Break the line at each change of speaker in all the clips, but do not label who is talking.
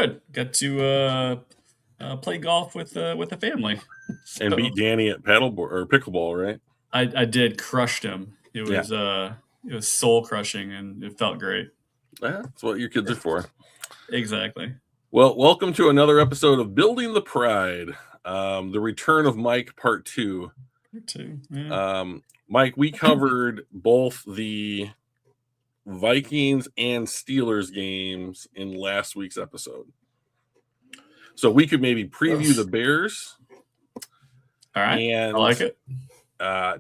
good. Got to play golf with the family.
And beat Danny at paddleboard or pickleball, right?
I did crushed him. It was soul crushing and it felt great.
That's what your kids are for.
Exactly.
Well, welcome to another episode of Building the Pride, the return of Mike Part 2.
Part 2. Yeah.
Mike, we covered both the Vikings and Steelers games in last week's episode. So we could maybe preview the Bears.
All right.
And
I like it.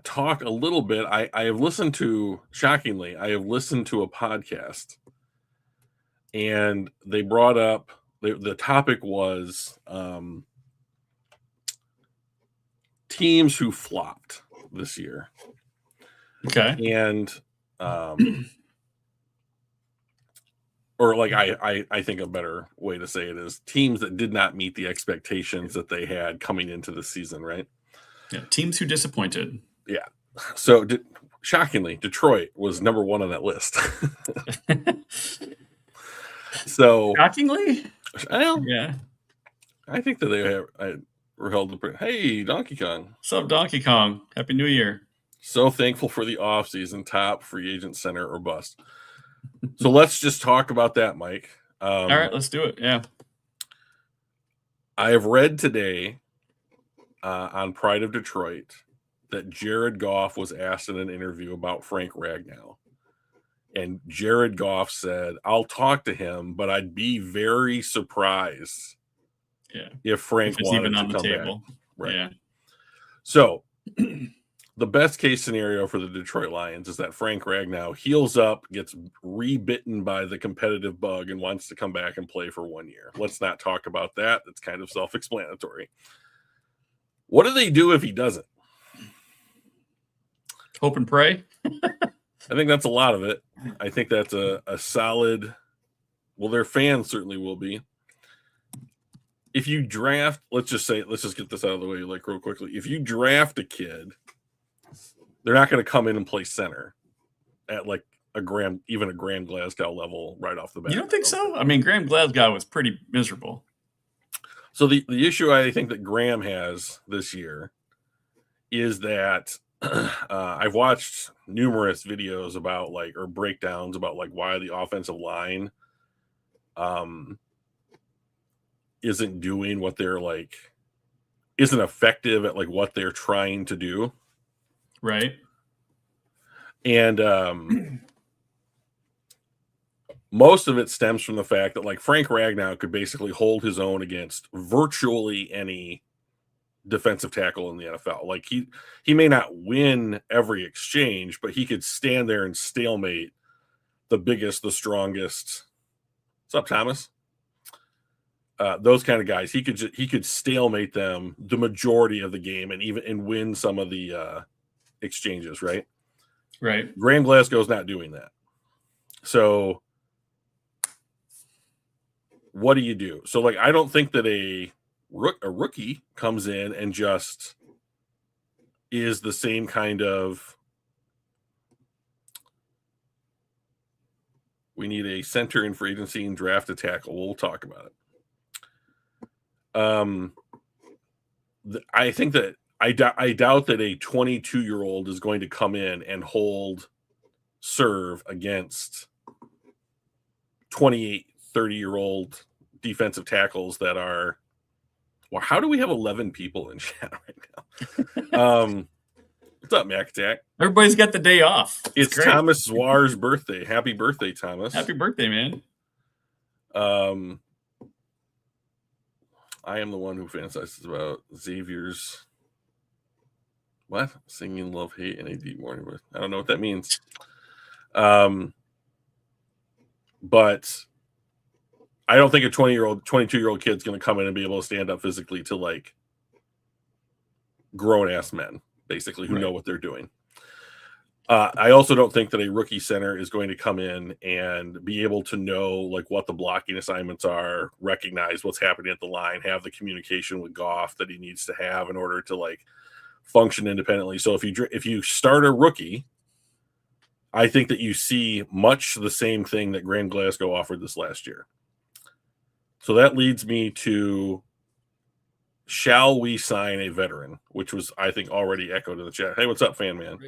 Talk a little bit. I have listened to, shockingly, I have listened to a podcast. And they brought up, the topic was teams who flopped this year.
Okay.
And or like I think a better way to say it is teams that did not meet the expectations that they had coming into the season, right?
Yeah, teams who disappointed.
Yeah. So shockingly, Detroit was number one on that list. So
shockingly,
well,
yeah,
I think that they were held to. Hey, Donkey Kong!
What's up, Donkey Kong? Happy New Year!
So thankful for the offseason, top free agent center or bust. So let's just talk about that, Mike.
All right, let's do it. Yeah,
I have read today on Pride of Detroit that Jared Goff was asked in an interview about Frank Ragnow. And Jared Goff said, I'll talk to him, but I'd be very surprised if Frank wanted
even on
to
the
come
table.
back. Right.
Yeah.
So the best case scenario for the Detroit Lions is that Frank Ragnow heals up, gets rebitten by the competitive bug, and wants to come back and play for 1 year. Let's not talk about that. That's kind of self-explanatory. What do they do if he doesn't?
Hope and pray.
I think that's a lot of it. I think that's a solid, well, their fans certainly will be. If you draft, let's just get this out of the way like real quickly. If you draft a kid, they're not going to come in and play center at like even a Graham Glasgow level right off the bat.
You don't think so? I mean, Graham Glasgow was pretty miserable.
So the issue I think that Graham has this year is that I've watched numerous videos about or breakdowns about why the offensive line isn't doing what they're isn't effective at what they're trying to do.
Right.
And most of it stems from the fact that Frank Ragnow could basically hold his own against virtually any defensive tackle in the NFL. He may not win every exchange, but he could stand there and stalemate the biggest, the strongest. What's up, Thomas? Those kind of guys. He could stalemate them the majority of the game and win some of the exchanges, right?
Right.
Graham Glasgow's not doing that. So what do you do? So I don't think that a rookie comes in and just is the same kind of, we need a center in free agency and draft a tackle. We'll talk about it. I think that I doubt that a 22-year-old is going to come in and serve against 28, 30-year-old defensive tackles that are, well, how do we have 11 people in chat right now? What's up, Mac Attack?
Everybody's got the day off.
It's Thomas Zwar's birthday. Happy birthday, Thomas.
Happy birthday, man.
I am the one who fantasizes about Xavier's singing love, hate, and a deep morning. But I don't know what that means. But I don't think a 22-year-old kid's going to come in and be able to stand up physically to grown-ass men, basically, who know what they're doing. I also don't think that a rookie center is going to come in and be able to know what the blocking assignments are, recognize what's happening at the line, have the communication with Goff that he needs to have in order to function independently. So if you start a rookie, I think that you see much the same thing that Graham Glasgow offered this last year. So that leads me to, shall we sign a veteran? Which was, I think, already echoed in the chat. Hey, what's up, fan man?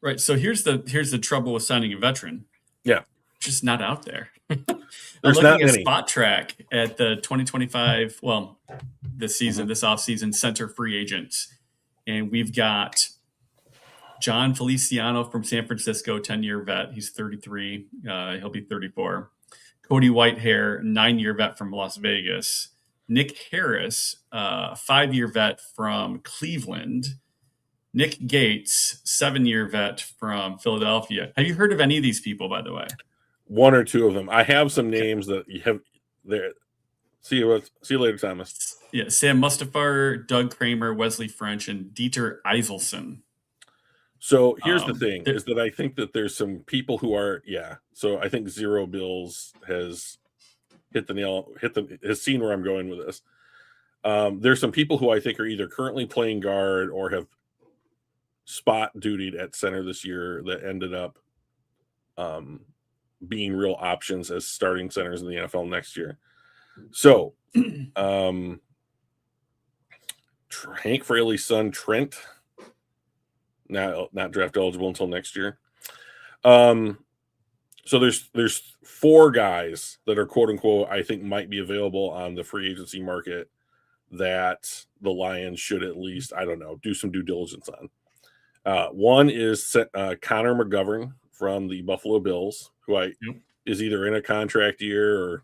Right. So here's the trouble with signing a veteran.
Yeah.
Just not out there.
There's
I'm
not
looking at
many.
Spot Track at the 2025, well, this season, this offseason center free agents. And we've got John Feliciano from San Francisco, 10-year vet. He's 33. He'll be 34. Cody Whitehair, 9-year vet from Las Vegas. Nick Harris, 5-year vet from Cleveland. Nick Gates, 7-year vet from Philadelphia. Have you heard of any of these people, by the way?
One or two of them. I have some names that you have there. See you later, Thomas.
Yeah, Sam Mustafar, Doug Kramer, Wesley French, and Dieter Eiselson.
So here's the thing, is that I think that there's some people who are, so I think Zero Bills has has seen where I'm going with this. There's some people who I think are either currently playing guard or have spot dutied at center this year that ended up being real options as starting centers in the NFL next year. So Hank Fraley's son, Trent, not draft eligible until next year. So there's 4 guys that are quote unquote I think might be available on the free agency market that the Lions should at least, I don't know, do some due diligence on. One is Connor McGovern from the Buffalo Bills, who is either in a contract year or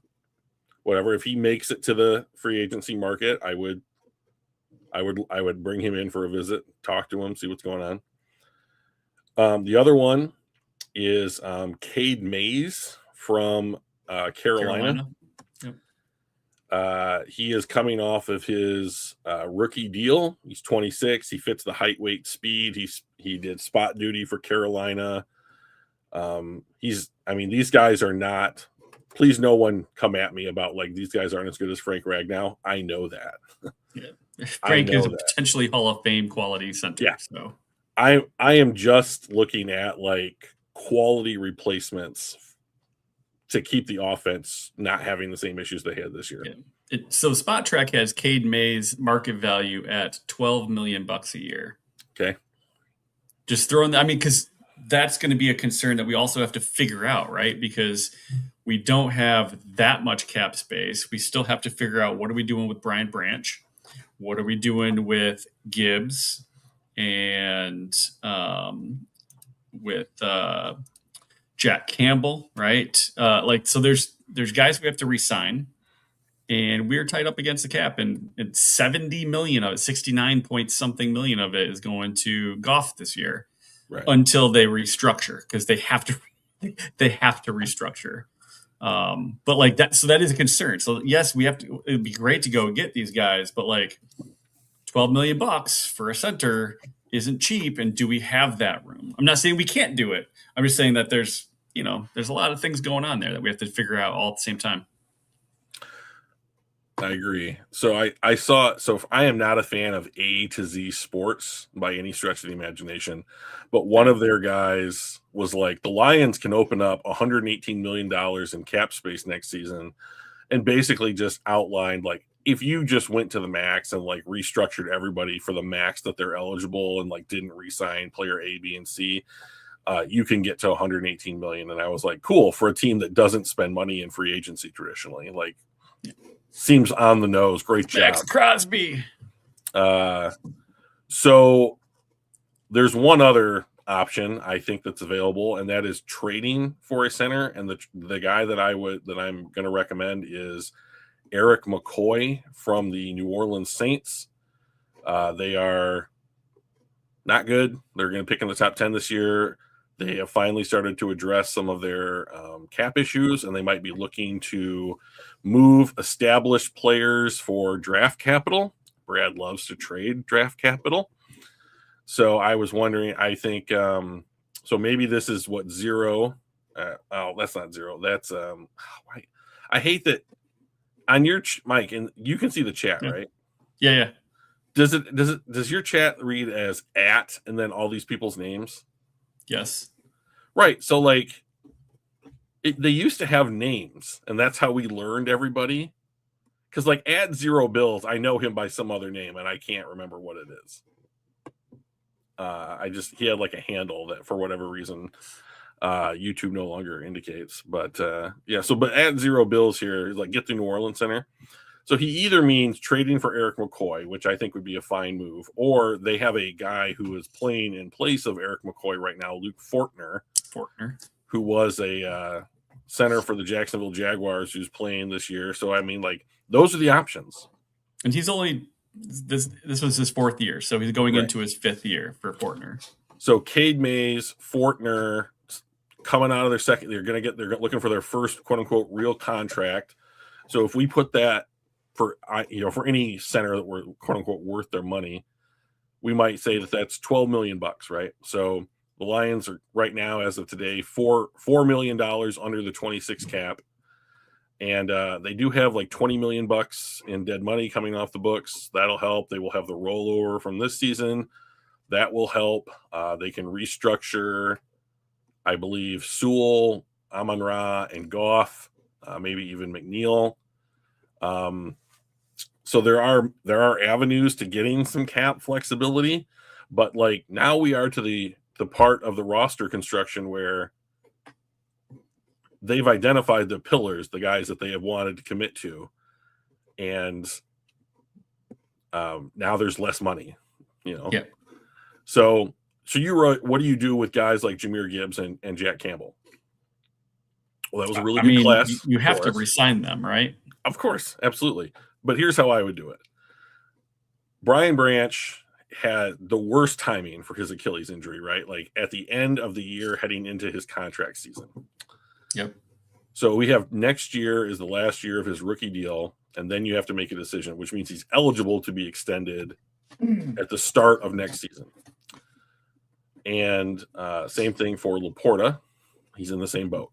whatever. If he makes it to the free agency market, I would bring him in for a visit, talk to him, see what's going on. The other one is Cade Mays from Carolina. Yep. He is coming off of his rookie deal. He's 26. He fits the height, weight, speed. He did spot duty for Carolina. These guys are not. Please, no one come at me about like these guys aren't as good as Frank Ragnow. I know that.
Yeah. Frank is a potentially Hall of Fame quality center.
Yeah.
So
I am just looking at like quality replacements to keep the offense not having the same issues they had this year.
Yeah. So Spot Track has Cade Mays market value at $12 million a year.
Okay.
Just throwing that, because that's going to be a concern that we also have to figure out, right? Because we don't have that much cap space. We still have to figure out what are we doing with Brian Branch? What are we doing with Gibbs and with Jack Campbell, right? So there's guys we have to re-sign, and we're tied up against the cap, and 70 million of it, 69 point something million of it is going to Goff this year,
right,
until they restructure, because they have to restructure. But like that, so that is a concern. So yes, we have to. It'd be great to go get these guys, but like $12 million for a center isn't cheap. And do we have that room? I'm not saying we can't do it. I'm just saying that there's a lot of things going on there that we have to figure out all at the same time.
I agree. So I am not a fan of A to Z Sports by any stretch of the imagination, but one of their guys was like, the Lions can open up $118 million in cap space next season, and basically just outlined like, if you just went to the max and like restructured everybody for the max that they're eligible and like didn't re-sign player A, B, and C, you can get to 118 million. And I was like, cool, for a team that doesn't spend money in free agency traditionally. Like, seems on the nose. Great job,
Max Crosby.
So there's one other option I think that's available, and that is trading for a center. And the guy that I'm going to recommend is Eric McCoy from the New Orleans Saints. They are not good. They're going to pick in the top 10 this year. They have finally started to address some of their cap issues, and they might be looking to move established players for draft capital. Brad loves to trade draft capital. So I was wondering, I think, so maybe this is what Zero. That's not Zero. That's, I hate that on your Mike, and you can see the chat, right?
Yeah.
Does your chat read as at and then all these people's names?
Yes.
Right. So like they used to have names, and that's how we learned everybody. because like at Zero Bills, I know him by some other name and I can't remember what it is. He had like a handle that for whatever reason YouTube no longer indicates. But but at Zero Bills here is like get the New Orleans center. So he either means trading for Eric McCoy, which I think would be a fine move, or they have a guy who is playing in place of Eric McCoy right now, Luke Fortner, who was a center for the Jacksonville Jaguars, who's playing this year. So I mean, like those are the options.
And he's only this was his 4th year, so he's going into his 5th year for Fortner.
So Cade Mays, Fortner, coming out of their second, they're looking for their first quote unquote real contract. So if we put that for any center that were quote unquote worth their money, we might say that that's $12 million, right? So the Lions are right now, as of today, $4 million under the 26 cap. And they do have like $20 million in dead money coming off the books. That'll help. They will have the rollover from this season. That will help. They can restructure, I believe, Sewell, Amon-Ra, and Goff, maybe even McNeil. So there are avenues to getting some cap flexibility, but like now we are to the part of the roster construction where they've identified the pillars, the guys that they have wanted to commit to, and now there's less money,
Yeah.
So you wrote, what do you do with guys like Jahmyr Gibbs and Jack Campbell? Well, that was a really good class.
You have to re-sign them, right?
Of course, absolutely. But here's how I would do it. Brian Branch had the worst timing for his Achilles injury, right? Like at the end of the year heading into his contract season.
Yep.
So we have next year is the last year of his rookie deal, and then you have to make a decision, which means he's eligible to be extended at the start of next season. And same thing for Laporta. He's in the same boat.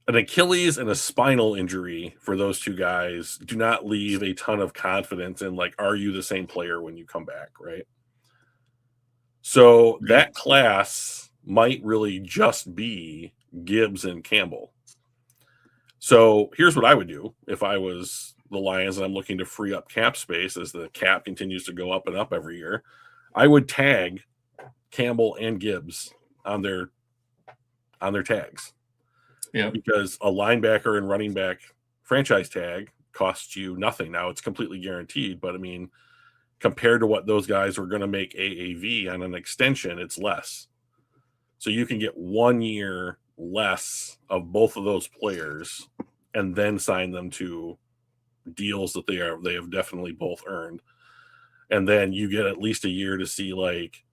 An Achilles and a spinal injury for those two guys do not leave a ton of confidence in, like, are you the same player when you come back, right? So that class might really just be Gibbs and Campbell. So here's what I would do if I was the Lions and I'm looking to free up cap space as the cap continues to go up and up every year. I would tag Campbell and Gibbs on their tags.
Yeah.
Because a linebacker and running back franchise tag costs you nothing. Now it's completely guaranteed, but I mean, compared to what those guys were going to make AAV on an extension, it's less. So you can get 1 year less of both of those players and then sign them to deals that they have definitely both earned. And then you get at least a year to see, like,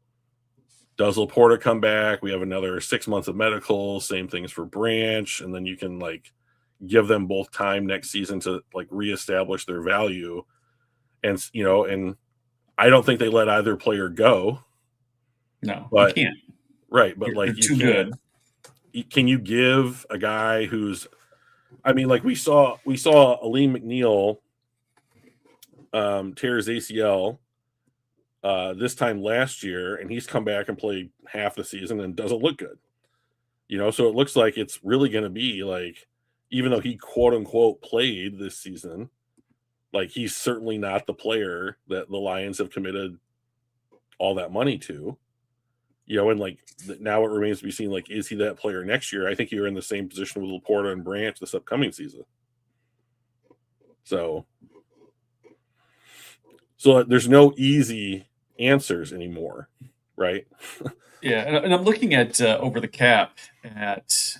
does Laporta come back? We have another 6 months of medical. Same things for Branch. And then you can, like, give them both time next season to, like, reestablish their value. And, and I don't think they let either player go.
No,
but
you can't.
Right. But, like,
too good.
Can you give a guy who's, I mean, like we saw Aleem McNeil tear his ACL this time last year, and he's come back and played half the season and doesn't look good. So it looks like it's really going to be like, even though he quote unquote played this season, like he's certainly not the player that the Lions have committed all that money to. And like now it remains to be seen, like, is he that player next year? I think you're in the same position with Laporta and Branch this upcoming season. So there's no easy answers anymore, right?
Yeah, and I'm looking at over the cap at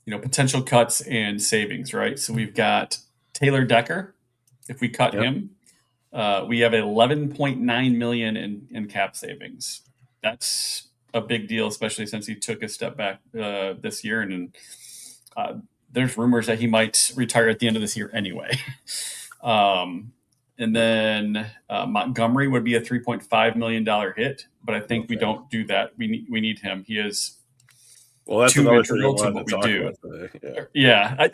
potential cuts and savings, right? So we've got Taylor Decker. If we cut him, we have $11.9 million in cap savings. That's a big deal, especially since he took a step back this year, and there's rumors that he might retire at the end of this year anyway. And then Montgomery would be a $3.5 million hit, but I think we don't do that. We need him. He is
that's
too
another
integral to what we do.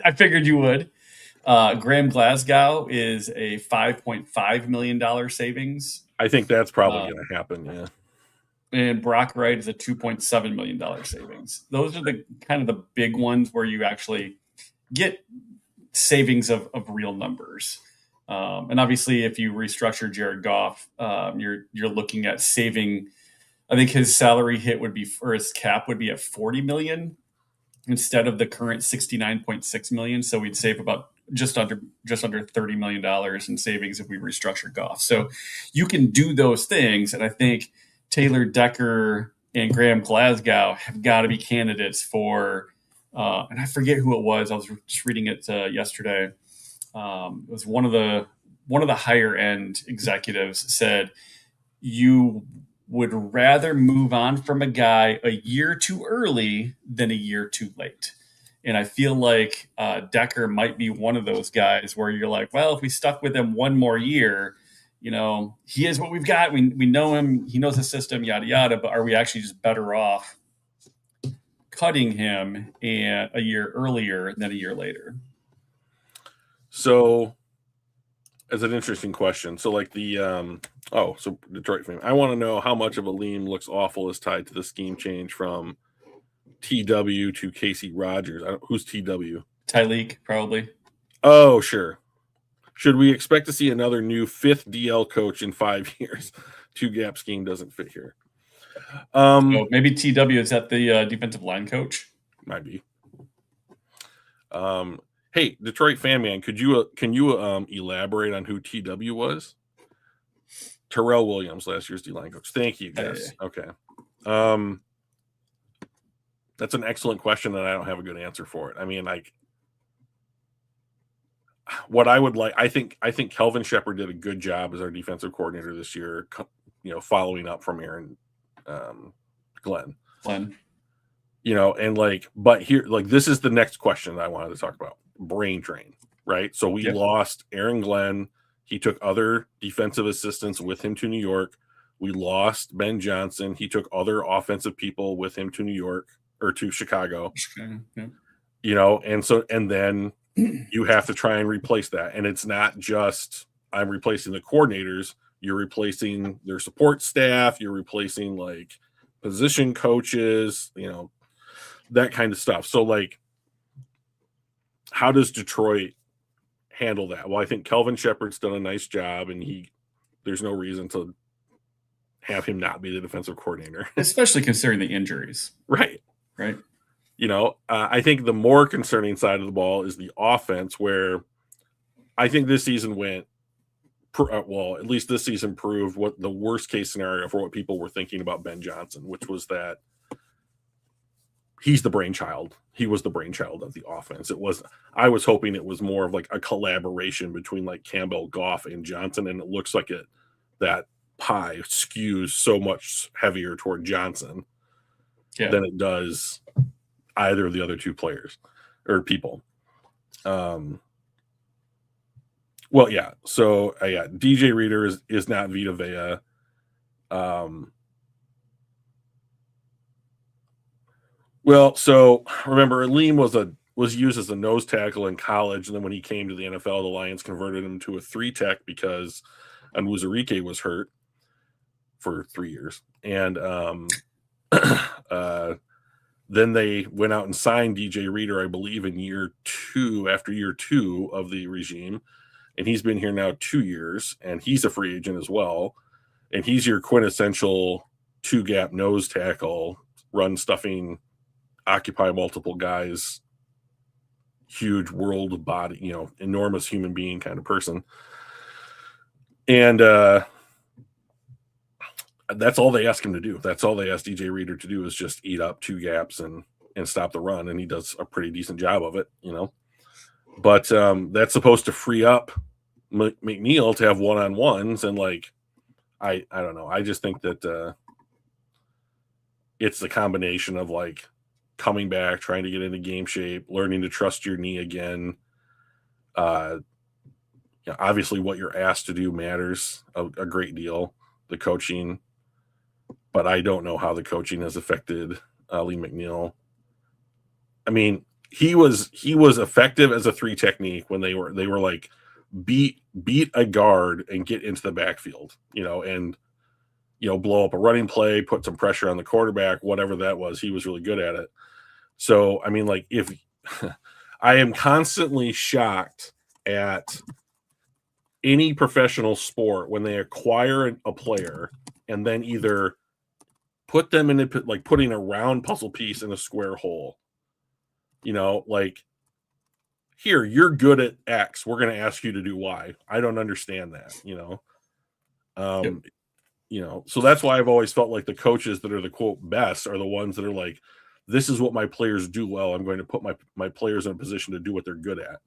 I figured you would. Graham Glasgow is a $5.5 million savings.
I think that's probably going to happen, yeah.
And Brock Wright is a $2.7 million savings. Those are the kind of the big ones where you actually get savings of real numbers. And obviously, if you restructure Jared Goff, you're looking at saving. I think his salary hit would be, or his cap would be at $40 million instead of the current $69.6 million. So we'd save about just under $30 million in savings if we restructure Goff. So you can do those things, and I think Taylor Decker and Graham Glasgow have got to be candidates for. And I forget who it was. I was just reading it yesterday. It was one of the higher end executives said you would rather move on from a guy a year too early than a year too late. And I feel like Decker might be one of those guys where you're like, well, if we stuck with him one more year, he is what we've got. We know him. He knows the system, yada, yada. But are we actually just better off cutting him a year earlier than a year later?
So it's an interesting question. So like so Detroit fame. I want to know how much of Aleem looks awful is tied to the scheme change from TW to Casey Rogers. Who's TW?
Tyleek, probably.
Oh, sure. Should we expect to see another new 5th DL coach in 5 years? 2-gap scheme doesn't fit here.
So maybe TW, is that the defensive line coach?
Might be. Hey, Detroit fan man, can you elaborate on who TW was? Terrell Williams, last year's D-line coach. Thank you, guys. Okay. That's an excellent question, and I don't have a good answer for it. I mean, like, what I would like, I think Kelvin Shepard did a good job as our defensive coordinator this year, following up from Aaron Glenn. And but here, this is the next question that I wanted to talk about. Brain drain, right? So we lost Aaron Glenn. He took other defensive assistants with him to New York. We lost Ben Johnson. He took other offensive people with him to New York or to Chicago. And then you have to try and replace that. And it's not just I'm replacing the coordinators. You're replacing their support staff. You're replacing position coaches, that kind of stuff. So how does Detroit handle that? Well, I think Kelvin Shepard's done a nice job, and there's no reason to have him not be the defensive coordinator.
Especially considering the injuries.
Right. I think the more concerning side of the ball is the offense, where I think this season at least this season proved what the worst case scenario for what people were thinking about Ben Johnson, which was that he's the brainchild. He was the brainchild of the offense. I was hoping it was more of a collaboration between Campbell, Goff, and Johnson, and it looks like that pie skews so much heavier toward Johnson than it does either of the other two players or people. So DJ Reader is not Vita Vea. So remember, Aleem was used as a nose tackle in college, and then when he came to the NFL, the Lions converted him to a 3-tech because Onwuzurike was hurt for 3 years, and then they went out and signed DJ Reader, I believe, in after year two of the regime, and he's been here now 2 years, and he's a free agent as well, and he's your quintessential 2-gap nose tackle, run stuffing, occupy multiple guys, huge world body, enormous human being kind of person. And that's all they ask him to do. That's all they ask DJ Reader to do, is just eat up 2 gaps and stop the run. And he does a pretty decent job of it, but that's supposed to free up McNeil to have one-on-ones. And I don't know. I just think that it's the combination of coming back, trying to get into game shape, learning to trust your knee again. Obviously what you're asked to do matters a great deal, the coaching, but I don't know how the coaching has affected Lee McNeil. I mean, he was effective as a 3 technique when they were beat a guard and get into the backfield, and blow up a running play, put some pressure on the quarterback, whatever that was. He was really good at it. So, I mean, if I am constantly shocked at any professional sport when they acquire a player and then either put them in like putting a round puzzle piece in a square hole. You know, like, here, you're good at X. We're going to ask you to do Y. I don't understand that, you know.
Yep.
You know, so that's why I've always felt like the coaches that are the quote best are the ones that are like, this is what my players do well. I'm going to put my players in a position to do what they're good at.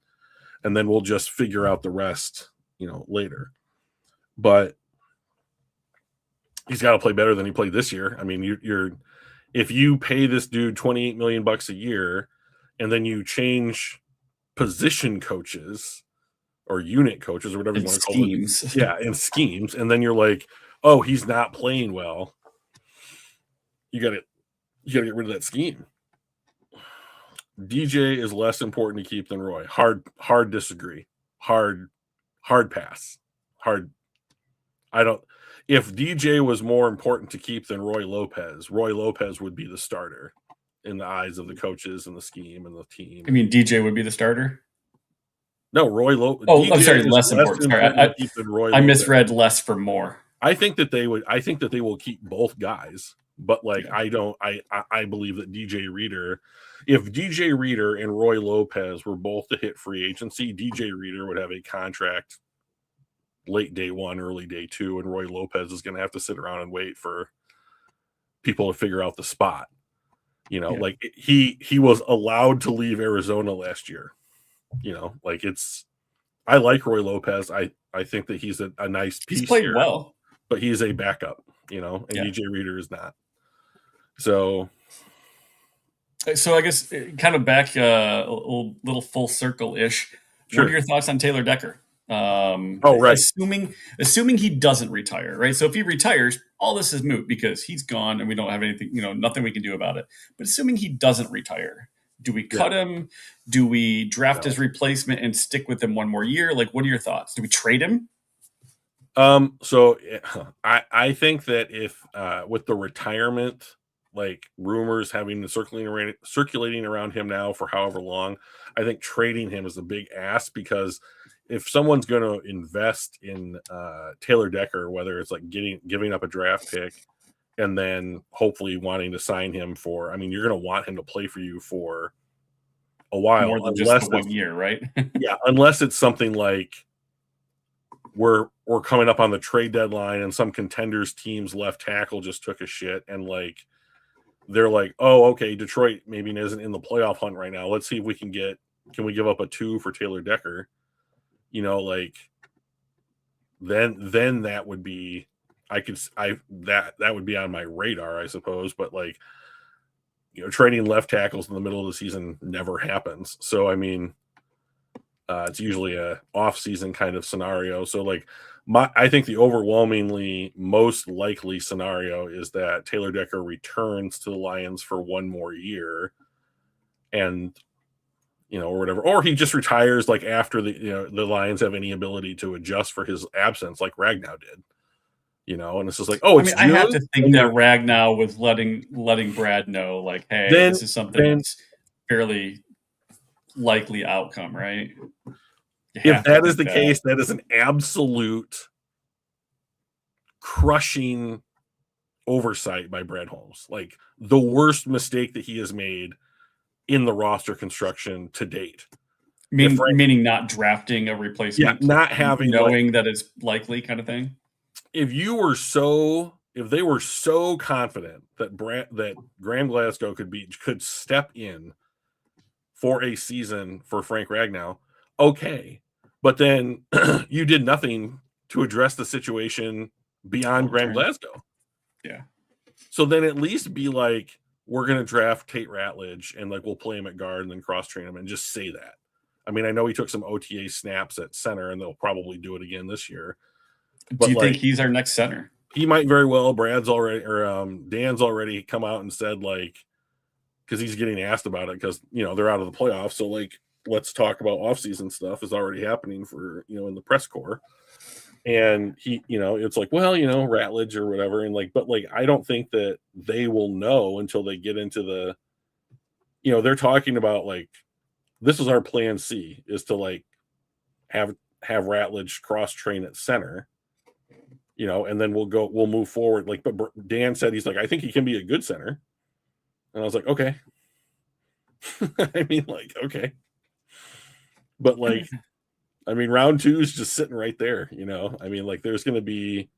And then we'll just figure out the rest, you know, later. But he's got to play better than he played this year. I mean, you're if you pay this dude $28 million a year and then you change position coaches or unit coaches or whatever you want to call them. Yeah, and schemes. And then you're like, oh, he's not playing well. You gotta get rid of that scheme. DJ is less important to keep than Roy. Hard disagree. Hard pass. If DJ was more important to keep than Roy Lopez would be the starter in the eyes of the coaches and the scheme and the team.
I mean, DJ would be the starter?
No, Roy Lopez.
Oh, DJ I'm sorry, less important. Sorry, I misread less for more.
I think that they will keep both guys, but like, yeah. I believe that DJ Reader, if DJ Reader and Roy Lopez were both to hit free agency, DJ Reader would have a contract late day 1, early day 2, and Roy Lopez is going to have to sit around and wait for people to figure out the spot. You know, yeah. Like he was allowed to leave Arizona last year. You know, like I like Roy Lopez. I think that he's a nice piece.
He's played
here,
well,
but he's a backup, you know, and DJ Reader is not. So
I guess kind of back a little full circle-ish. Sure. What are your thoughts on Taylor Decker?
Right.
Assuming he doesn't retire, right? So if he retires, all this is moot because he's gone and we don't have anything, you know, nothing we can do about it. But assuming he doesn't retire, do we cut him? Do we draft his replacement and stick with him one more year? Like, what are your thoughts? Do we trade him?
So I think that if with the retirement, like rumors circulating around him now for however long, I think trading him is a big ask, because if someone's going to invest in Taylor Decker, whether it's like giving up a draft pick and then hopefully wanting to sign him for, I mean, you're going to want him to play for you for a while,
more than just 1 year, right?
Yeah, unless it's something like we're coming up on the trade deadline and some contenders team's left tackle just took a shit and like they're like, oh, okay, Detroit maybe isn't in the playoff hunt right now. Let's see if we can we give up a 2 for Taylor Decker? You know, like then that would be that would be on my radar, I suppose. But like, you know, trading left tackles in the middle of the season never happens. So I mean, it's usually a off-season kind of scenario. So like, I think the overwhelmingly most likely scenario is that Taylor Decker returns to the Lions for 1 more year, and you know, or whatever, or he just retires like after the Lions have any ability to adjust for his absence, like Ragnow did. You know, and it's just like, oh, it's
I have to think that Ragnow was letting Brad know, like, hey, this is something that's fairly likely outcome, right?
If that is the case, that is an absolute crushing oversight by Brad Holmes. Like the worst mistake that he has made in the roster construction to date.
Meaning not drafting a replacement,
not having
knowing that it's likely, kind of thing.
If they were so confident that Graham Glasgow could step in for a season for Frank Ragnow, okay. But then you did nothing to address the situation beyond Graham Glasgow.
Yeah.
So then at least be like, we're going to draft Tate Ratledge and like we'll play him at guard and then cross train him, and just say that. I mean, I know he took some OTA snaps at center and they'll probably do it again this year.
Do you think he's our next center?
He might very well. Dan's already come out and said, like, because he's getting asked about it because, you know, they're out of the playoffs. So like, let's talk about offseason stuff is already happening for, you know, in the press corps. And he, you know, it's like, well, you know, Ratledge or whatever. And like, but like, I don't think that they will know until they get into the, you know, they're talking about like this is our plan C, is to like have Ratledge cross train at center, and then we'll move forward. Like, but Dan said, he's like, I think he can be a good center. And I was like, okay. I mean, like, okay. But like, I mean, round 2 is just sitting right there, I mean, like, there's going to be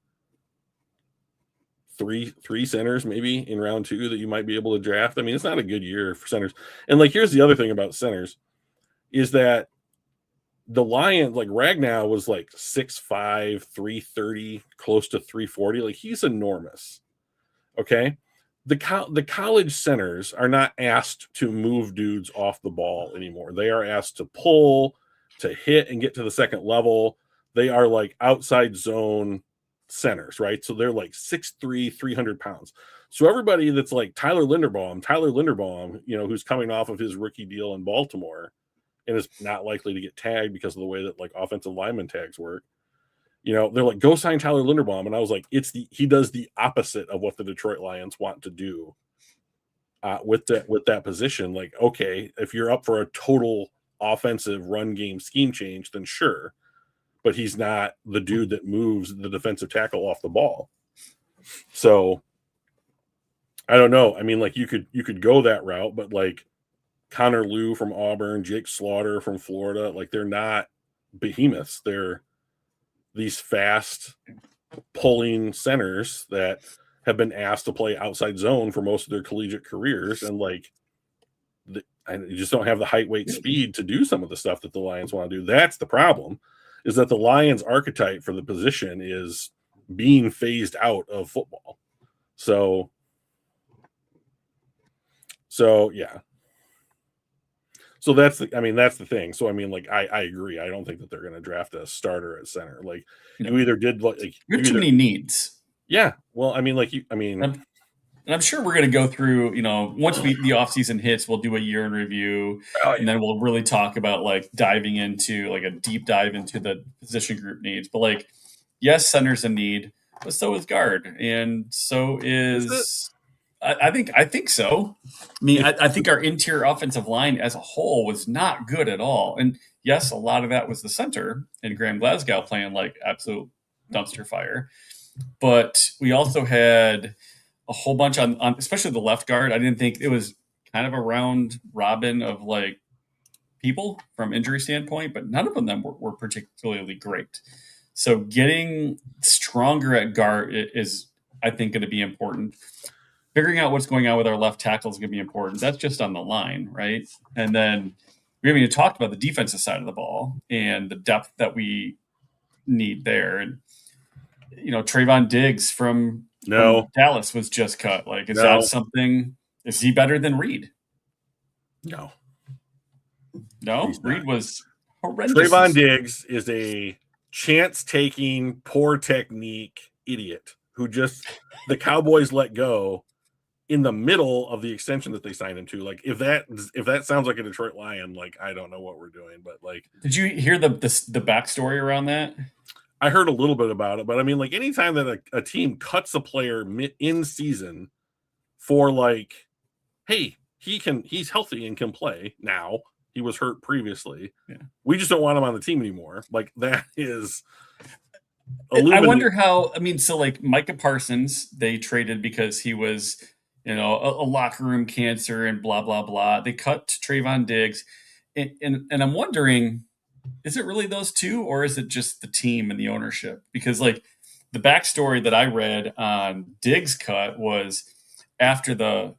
three centers maybe in round 2 that you might be able to draft. I mean, it's not a good year for centers. And like, here's the other thing about centers is that the Lions, like Ragnow was like 6'5", 330, close to 340. Like, he's enormous. Okay. The college centers are not asked to move dudes off the ball anymore. They are asked to pull, to hit and get to the second level. They are like outside zone centers, right? So they're like 6'3", 300 pounds. So everybody that's like Tyler Linderbaum, who's coming off of his rookie deal in Baltimore and is not likely to get tagged because of the way that like offensive lineman tags work. They're like, go sign Tyler Linderbaum. And I was like, he does the opposite of what the Detroit Lions want to do with that position. Like, okay, if you're up for a total offensive run game scheme change, then sure. But he's not the dude that moves the defensive tackle off the ball. So I don't know. I mean, like, you could go that route, but like Connor Lew from Auburn, Jake Slaughter from Florida, like, they're not behemoths. They're these fast pulling centers that have been asked to play outside zone for most of their collegiate careers. And like, and you just don't have the height, weight, speed to do some of the stuff that the Lions want to do. That's the problem, is that the Lions archetype for the position is being phased out of football. So yeah. So that's the thing. So I mean, like, I agree. I don't think that they're going to draft a starter at center. Like, you either did like
you have too many needs.
Yeah. Well, I mean,
and I'm sure we're going to go through, once the offseason hits, we'll do a year in review, and then we'll really talk about like diving into like a deep dive into the position group needs. But like, yes, center's a need, but so is guard, and so is. I think so. I mean, I think our interior offensive line as a whole was not good at all. And yes, a lot of that was the center and Graham Glasgow playing like absolute dumpster fire. But we also had a whole bunch on especially the left guard. I didn't think it was kind of a round robin of like people from injury standpoint, but none of them were particularly great. So getting stronger at guard is, I think, going to be important. Figuring out what's going on with our left tackle is going to be important. That's just on the line, right? And then we haven't even talked about the defensive side of the ball and the depth that we need there. And, Trayvon Diggs from Dallas was just cut. Like, is that something? Is he better than Reed?
No.
Reed was horrendous.
Trayvon Diggs is a chance-taking, poor technique idiot who just the Cowboys let go in the middle of the extension that they signed him to. Like, if that sounds like a Detroit Lion, like, I don't know what we're doing. But like,
did you hear the backstory around that?
I heard a little bit about it, but I mean, like, anytime that a team cuts a player in season for like, hey, he's healthy and can play now. He was hurt previously. Yeah. We just don't want him on the team anymore. Like, that is.
I wonder how. I mean, so like Micah Parsons, they traded because he was, a locker room cancer and blah blah blah. They cut Trayvon Diggs, and I'm wondering, is it really those two, or is it just the team and the ownership? Because like the backstory that I read on Diggs' cut was after the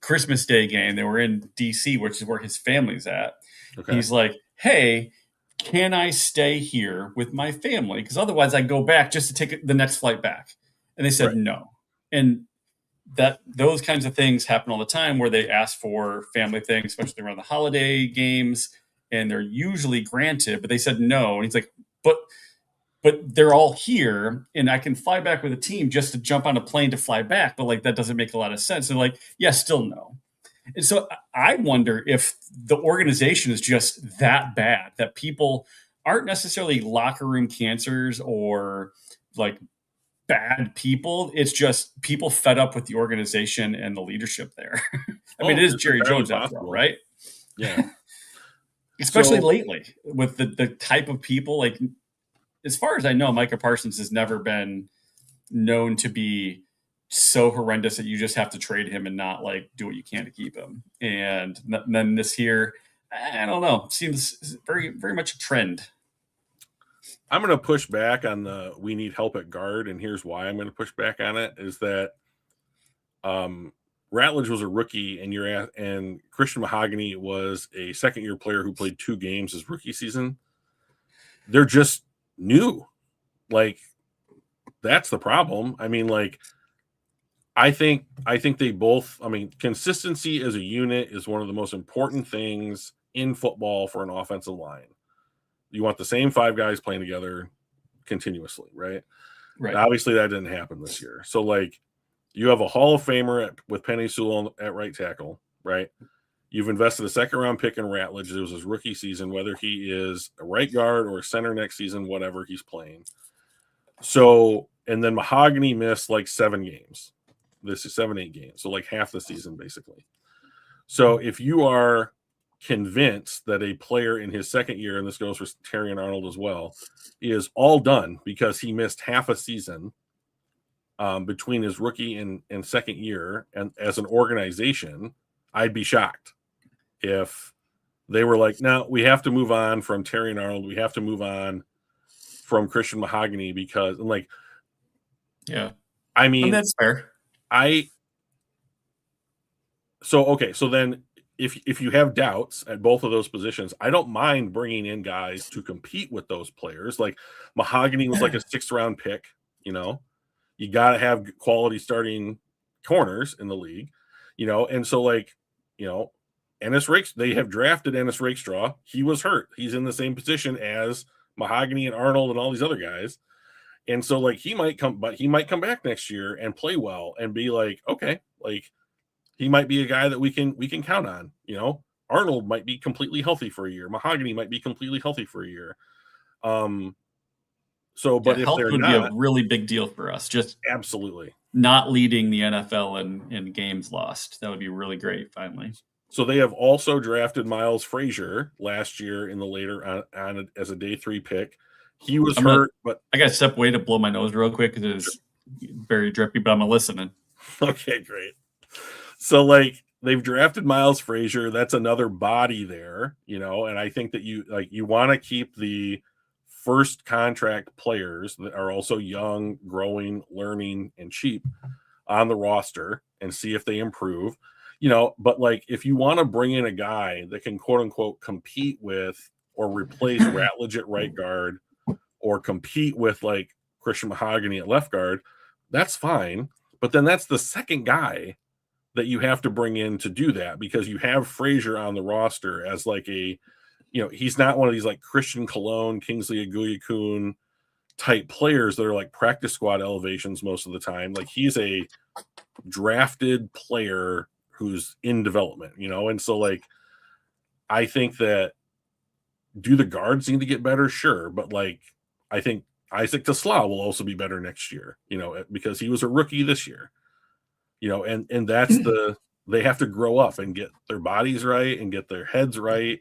Christmas Day game, they were in DC, which is where his family's at. Okay. He's like, hey, can I stay here with my family? Because otherwise I go back just to take the next flight back. And they said no. And those kinds of things happen all the time where they ask for family things, especially around the holiday games, and they're usually granted, but they said no. And he's like, but they're all here and I can fly back with a team just to jump on a plane to fly back. But like, that doesn't make a lot of sense. And like, yeah, still no. And so I wonder if the organization is just that bad that people aren't necessarily locker room cancers or like bad people. It's just people fed up with the organization and the leadership there. I mean, it is Jerry Jones after all, right?
Yeah.
especially
So
lately with the type of people. Like, as far as I know, Micah Parsons has never been known to be so horrendous that you just have to trade him and not like do what you can to keep him. And then this year, I don't know, seems very very much a trend.
I'm going to push back on the we need help at guard, and here's why I'm going to push back on it is that Ratledge was a rookie, and Christian Mahogany was a second year player who played 2 games his rookie season. They're just new. Like, that's the problem. I mean, like, I think they both. I mean, consistency as a unit is one of the most important things in football for an offensive line. You want the same 5 guys playing together continuously, right?
Right.
Obviously, that didn't happen this year. So, like, you have a Hall of Famer with Penei Sewell at right tackle, right? You've invested a second-round pick in Ratledge. It was his rookie season, whether he is a right guard or a center next season, whatever he's playing. So, and then Mahogany missed like 7 games. This is 7, 8 games. So, like half the season, basically. So, if you are convinced that a player in his second year, and this goes for Terrion Arnold as well, is all done because he missed half a season between his rookie and second year, and as an organization, I'd be shocked if they were like, no, we have to move on from Terrion Arnold. We have to move on from Christian Mahogany because, and like,
yeah,
I mean,
that's fair.
So then if you have doubts at both of those positions, I don't mind bringing in guys to compete with those players. Like Mahogany was like a 6th round pick, you know. You got to have quality starting corners in the league, you know. And so, like, you know, they have drafted Ennis Rakestraw. He was hurt. He's in the same position as Mahogany and Arnold and all these other guys. And so, like, he might come back next year and play well and be like, okay, like, he might be a guy that we can count on. You know, Arnold might be completely healthy for a year. Mahogany might be completely healthy for a year. So, but if
health
they're
would
not,
be a really big deal for us. Just
absolutely
not leading the NFL in games lost. That would be really great. Finally.
So they have also drafted Miles Frazier last year in the later on as a day 3 pick. He was hurt, but
I got to step away to blow my nose real quick because it is very drippy. But I'm listening.
Okay, great. So, like, they've drafted Miles Frazier. That's another body there, you know. And I think that you want to keep the first contract players that are also young, growing, learning, and cheap on the roster and see if they improve, you know. But like, if you want to bring in a guy that can quote unquote compete with or replace Ratledge at right guard or compete with like Christian Mahogany at left guard, that's fine. But then that's the second guy that you have to bring in to do that because you have Frazier on the roster as like a, you know, he's not one of these like Christian Cologne, Kingsley Aguiakun type players that are like practice squad elevations most of the time. Like, he's a drafted player who's in development, you know. And so, like, I think that do the guards need to get better? Sure. But like, I think Isaac Tesla will also be better next year, you know, because he was a rookie this year, you know, and that's they have to grow up and get their bodies right and get their heads right,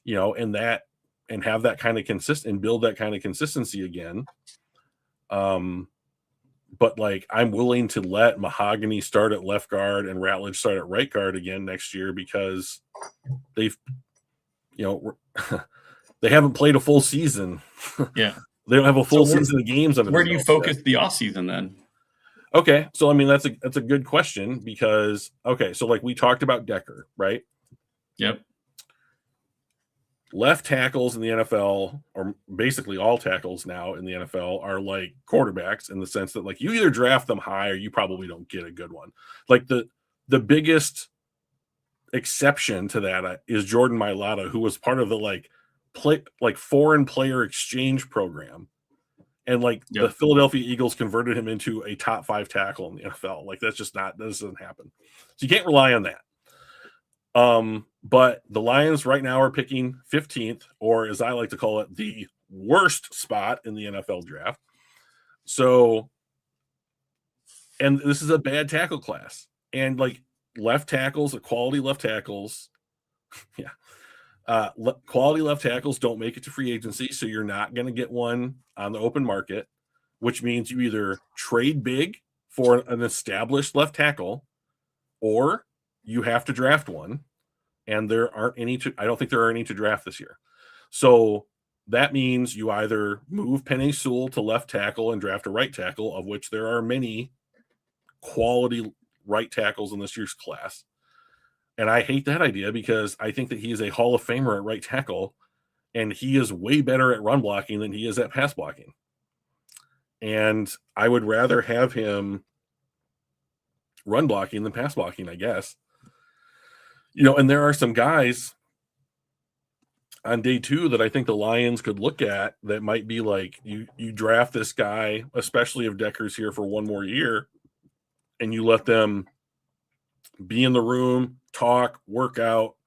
you know, and have that kind of and build that kind of consistency again. But like, I'm willing to let Mahogany start at left guard and Ratledge start at right guard again next year because they've, you know, they haven't played a full season.
Yeah.
They don't have a full season of games.
Where do you focus the offseason then?
Okay. So, I mean, that's a good question because, okay. So like we talked about Decker, right?
Yep.
Left tackles in the NFL, or basically all tackles now in the NFL, are like quarterbacks in the sense that like you either draft them high or you probably don't get a good one. Like the biggest exception to that is Jordan Mailata, who was part of the foreign player exchange program. And like the Philadelphia Eagles converted him into a top 5 tackle in the NFL. Like, that doesn't happen. So you can't rely on that. But the Lions right now are picking 15th, or as I like to call it, the worst spot in the NFL draft. So, and this is a bad tackle class, and like left tackles, the quality left tackles, yeah, Quality left tackles don't make it to free agency, so you're not going to get one on the open market, which means you either trade big for an established left tackle, or you have to draft one. And there aren't any I don't think there are any to draft this year. So that means you either move Penei Sewell to left tackle and draft a right tackle, of which there are many quality right tackles in this year's class. And I hate that idea because I think that he is a Hall of Famer at right tackle, and he is way better at run blocking than he is at pass blocking. And I would rather have him run blocking than pass blocking, I guess. And there are some guys on day 2 that I think the Lions could look at that might be like, you draft this guy, especially if Decker's here for one more year, and you let them be in the room, talk, work out,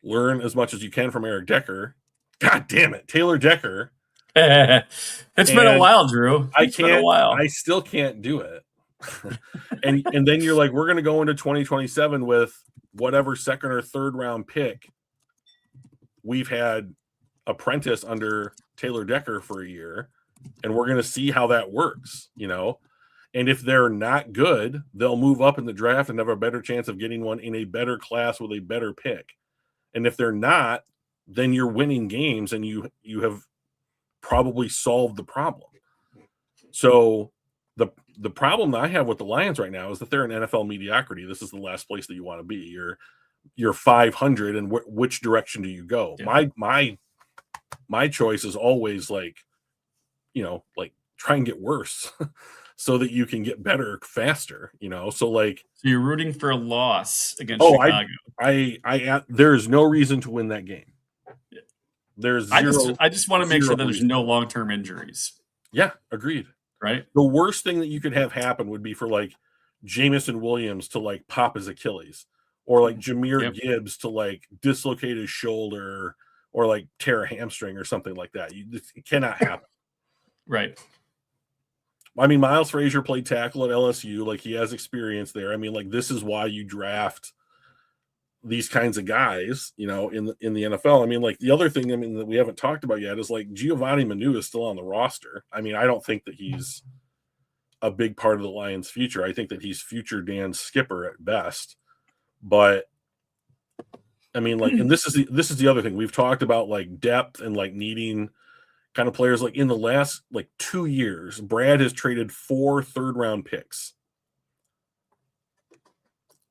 learn as much as you can from Eric Decker. God damn it, Taylor Decker.
It's been a while, Drew. It's been a while.
I still can't do it. and then you're like, we're going to go into 2027 with whatever second or third round pick we've had apprentice under Taylor Decker for a year, and we're going to see how that works, And if they're not good, they'll move up in the draft and have a better chance of getting one in a better class with a better pick. And if they're not, then you're winning games and you have probably solved the problem. So the problem that I have with the Lions right now is that they're an NFL mediocrity. This is the last place that you want to be. You're 500, and which direction do you go? Yeah. My choice is always like try and get worse so that you can get better faster. So
you're rooting for a loss against Chicago.
I there is no reason to win that game. There's zero.
I just want to make sure that there's no long-term injuries.
Yeah, agreed.
Right.
The worst thing that you could have happen would be for Jamison Williams to pop his Achilles, or Jahmyr Gibbs to dislocate his shoulder, or tear a hamstring or something like that. It cannot happen.
Right.
I mean, Miles Frazier played tackle at LSU. He has experience there. I mean, this is why you draft these kinds of guys, in the NFL. I mean, the other thing, that we haven't talked about yet is Giovanni Manu is still on the roster. I mean, I don't think that he's a big part of the Lions' future. I think that he's future Dan Skipper at best. But I mean, and this is the other thing we've talked about, depth and needing kind of players. In the last 2 years, Brad has traded 4 third-round picks.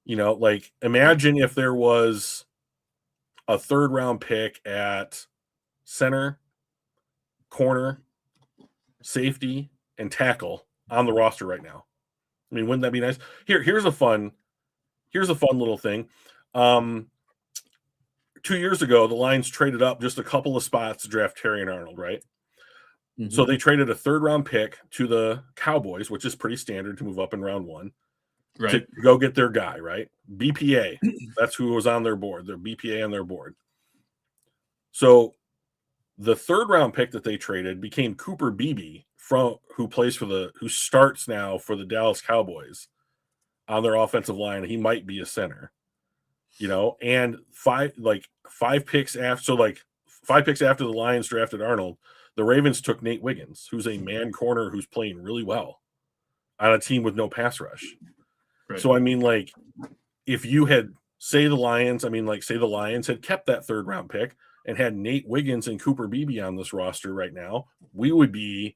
Imagine if there was a third-round pick at center, corner, safety, and tackle on the roster right now. I mean, wouldn't that be nice? Here's a fun little thing. 2 years ago, the Lions traded up just a couple of spots to draft Terrion Arnold, right? Mm-hmm. So they traded a third-round pick to the Cowboys, which is pretty standard to move up in round 1. Right. To go get their guy, right? BPA. That's who was on their board. Their BPA on their board. So the third round pick that they traded became Cooper Beebe, who starts now for the Dallas Cowboys on their offensive line. He might be a center, and 5 picks after 5 picks after the Lions drafted Arnold, the Ravens took Nate Wiggins, who's a man corner who's playing really well on a team with no pass rush. Right. So, I mean, if you had, say the Lions had kept that third round pick and had Nate Wiggins and Cooper Beebe on this roster right now, we would be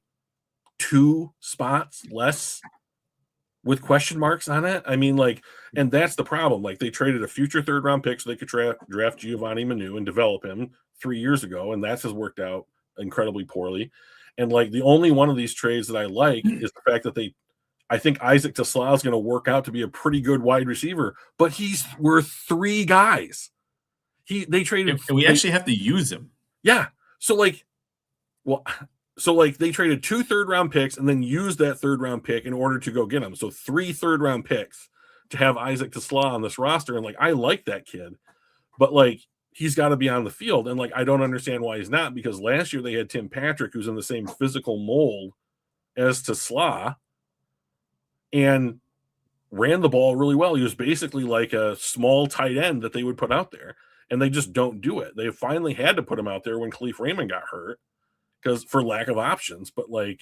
2 spots less with question marks on it. I mean, and that's the problem. They traded a future third round pick so they could draft Giovanni Manu and develop him 3 years ago, and that has worked out incredibly poorly. And the only one of these trades that I like is the fact that I think Isaac TeSlaa is going to work out to be a pretty good wide receiver, but he's worth 3 guys. They traded.
And we actually have to use him.
Yeah. So they traded 2 third-round picks and then used that third-round pick in order to go get him. So 3 third-round picks to have Isaac TeSlaa on this roster. And I like that kid, but he's got to be on the field. And I don't understand why he's not, because last year they had Tim Patrick, who's in the same physical mold as TeSlaa, and ran the ball really well. He was basically like a small tight end that they would put out there. and they just don't do it. They finally had to put him out there when Khalif Raymond got hurt because for lack of options. But like,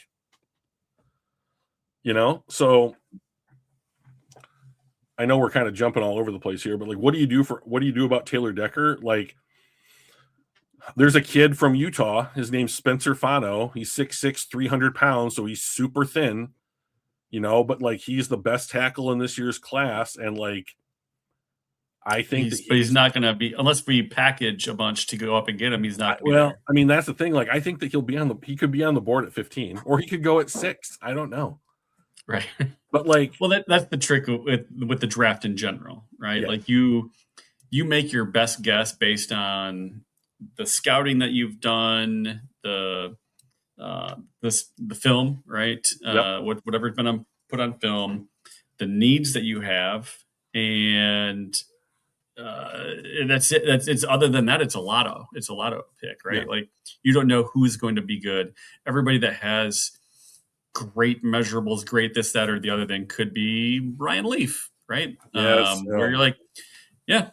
so I know we're kind of jumping all over the place here, but like, what do you do about Taylor Decker? Like, there's a kid from Utah. His name's Spencer Fano. He's 6'6", 300 pounds, so he's super thin, but like he's the best tackle in this year's class. And like, I think
he's not going to be, unless we package a bunch to go up and get him. He's not.
Well, I mean, that's the thing. Like, I think that he could be on the board at 15, or he could go at 6. I don't know.
Right.
But like,
well, that's the trick with the draft in general, right?
Yeah.
Like you make your best guess based on the scouting that you've done, the film, right?
Yep.
Whatever's been put on film, the needs that you have, and that's it. It's other than that, it's a lotto pick, right?
Yeah.
Like you don't know who's going to be good. Everybody that has great measurables, great this, that, or the other thing could be Ryan Leaf, right?
Yes.
Where you're like, yeah,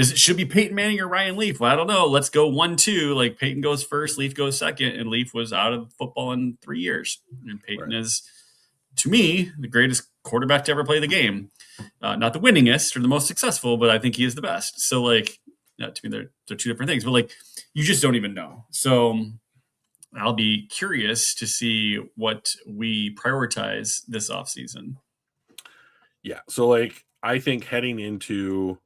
should be Peyton Manning or Ryan Leaf? Well, I don't know. Let's go 1-2. Like Peyton goes first, Leaf goes second, and Leaf was out of football in 3 years. And Peyton is, to me, the greatest quarterback to ever play the game. Not the winningest or the most successful, but I think he is the best. So, like, to me, they're two different things. But like, you just don't even know. So I'll be curious to see what we prioritize this offseason.
Yeah. So like, I think heading into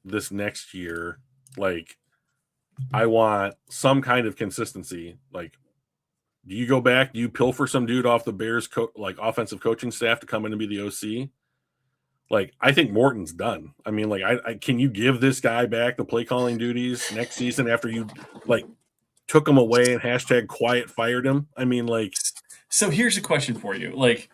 this next year, like, I want some kind of consistency. Like, do you go back? Do you pilfer some dude off the Bears offensive coaching staff to come in and be the OC? Like, I think Morton's done. I mean, like, I can you give this guy back the play calling duties next season after you like took him away and #quiet fired him? I mean, like,
so here's a question for you. Like,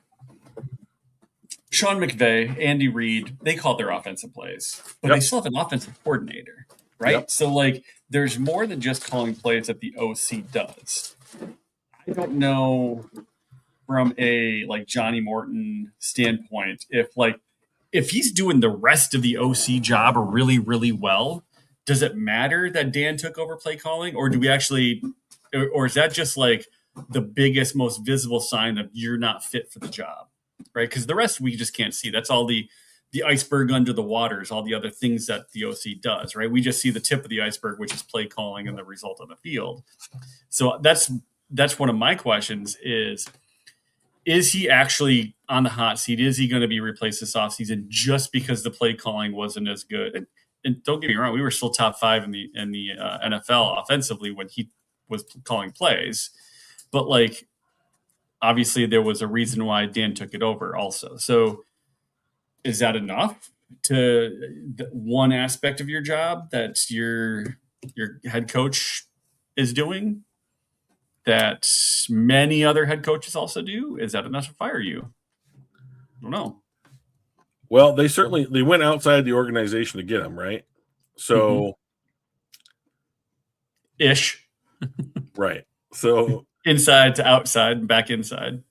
Sean McVay, Andy Reid, they call their offensive plays, but they still have an offensive coordinator, right?
Yep.
So like, there's more than just calling plays that the OC does. I don't know from a like Johnny Morton standpoint if he's doing the rest of the OC job really, really well. Does it matter that Dan took over play calling, or do we actually, or is that just like the biggest, most visible sign that you're not fit for the job, right? Because the rest we just can't see. That's all the iceberg under the waters, all the other things that the OC does, right? We just see the tip of the iceberg, which is play calling and the result on the field. So that's one of my questions is he actually on the hot seat? Is he going to be replaced this offseason just because the play calling wasn't as good? And don't get me wrong, we were still top 5 in the NFL offensively when he was calling plays. But like, obviously there was a reason why Dan took it over also. So is that enough to one aspect of your job that your head coach is doing that many other head coaches also do? Is that enough to fire you? I don't know.
Well, they went outside the organization to get him, right? So
ish.
Right. So
inside to outside, back inside.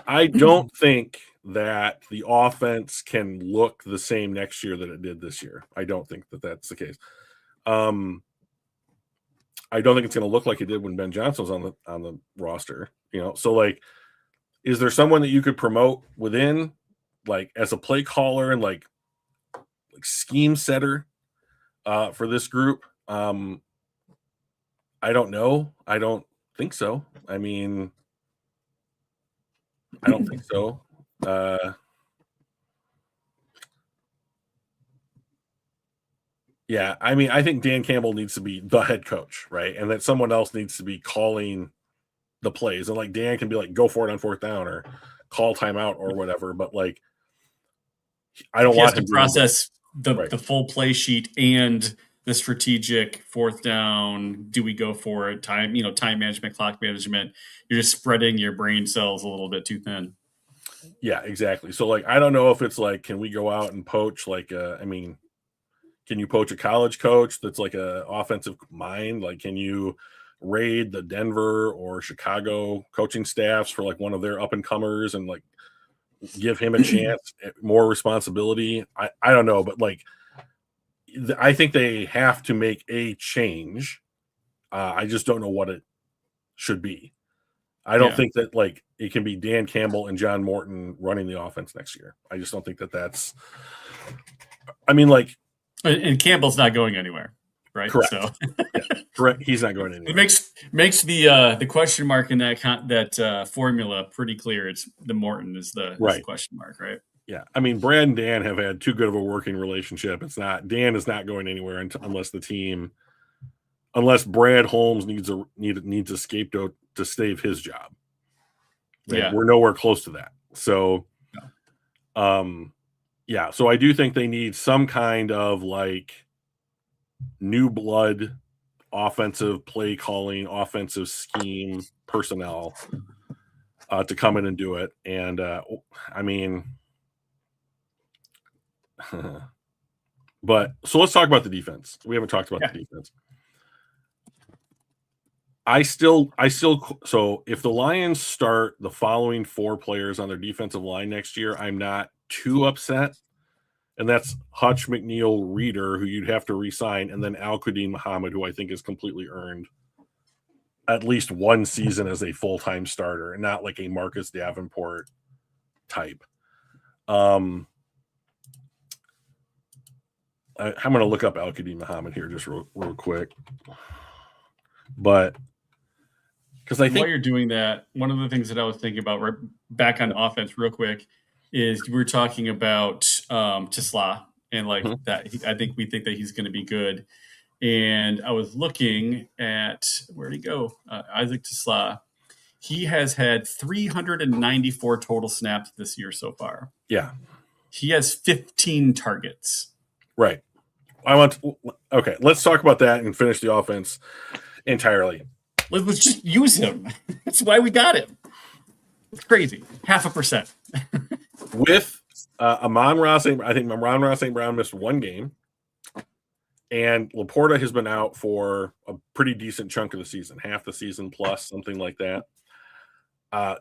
I don't think that the offense can look the same next year that it did this year. I don't think that that's the case. I don't think it's going to look like it did when Ben Johnson was on the roster. So like, is there someone that you could promote within, like as a play caller and like scheme setter for this group? I don't know. I don't think so. I mean, I don't think so. Yeah, I mean, I think Dan Campbell needs to be the head coach, right? And that someone else needs to be calling the plays. And like Dan can be like, go for it on 4th down or call timeout or whatever. But like, I don't want him
to process the full play sheet and the strategic 4th down. Do we go for it? Time management, clock management. You're just spreading your brain cells a little bit too thin.
Yeah, exactly. So like, I don't know if it's like, can we go out and poach can you poach a college coach that's like a offensive mind? Like, can you raid the Denver or Chicago coaching staffs for like one of their up and comers and like give him a chance, more responsibility? I don't know, but like, I think they have to make a change. I just don't know what it should be. I don't think that like it can be Dan Campbell and John Morton running the offense next year. I just don't think that that's. I mean, like,
and Campbell's not going anywhere, right?
Correct.
So
yeah, correct. He's not going anywhere.
It makes the question mark in that formula pretty clear. It's the Morton is the question mark, right?
Yeah, I mean, Brad and Dan have had too good of a working relationship. It's not Dan is not going anywhere unless Brad Holmes needs a scapegoat to save his job. Right? Yeah, we're nowhere close to that. So, yeah. So I do think they need some kind of like new blood, offensive play calling, offensive scheme personnel to come in and do it. And I mean. But so let's talk about the defense. We haven't talked about the defense. I still so if the Lions start the following 4 players on their defensive line next year, I'm not too upset. And that's Hutch, McNeil, Reeder, who you'd have to re-sign, and then Al-Quadin Muhammad, who I think has completely earned at least one season as a full-time starter and not like a Marcus Davenport type. I'm going to look up Al-Quadin Muhammad here just real quick. But because I think
while you're doing that, one of the things that I was thinking about right back on offense real quick is we were talking about Tisla and like that. We think that he's going to be good. And I was looking at where'd he go? Isaac Tisla. He has had 394 total snaps this year so far.
Yeah.
He has 15 targets.
Right. Okay, let's talk about that and finish the offense entirely.
Let's just use him. That's why we got him. It's crazy. 0.5%.
With Amon-Ra St. I think Amon-Ra St. Brown missed one game, and Laporta has been out for a pretty decent chunk of the season, half the season plus, something like that.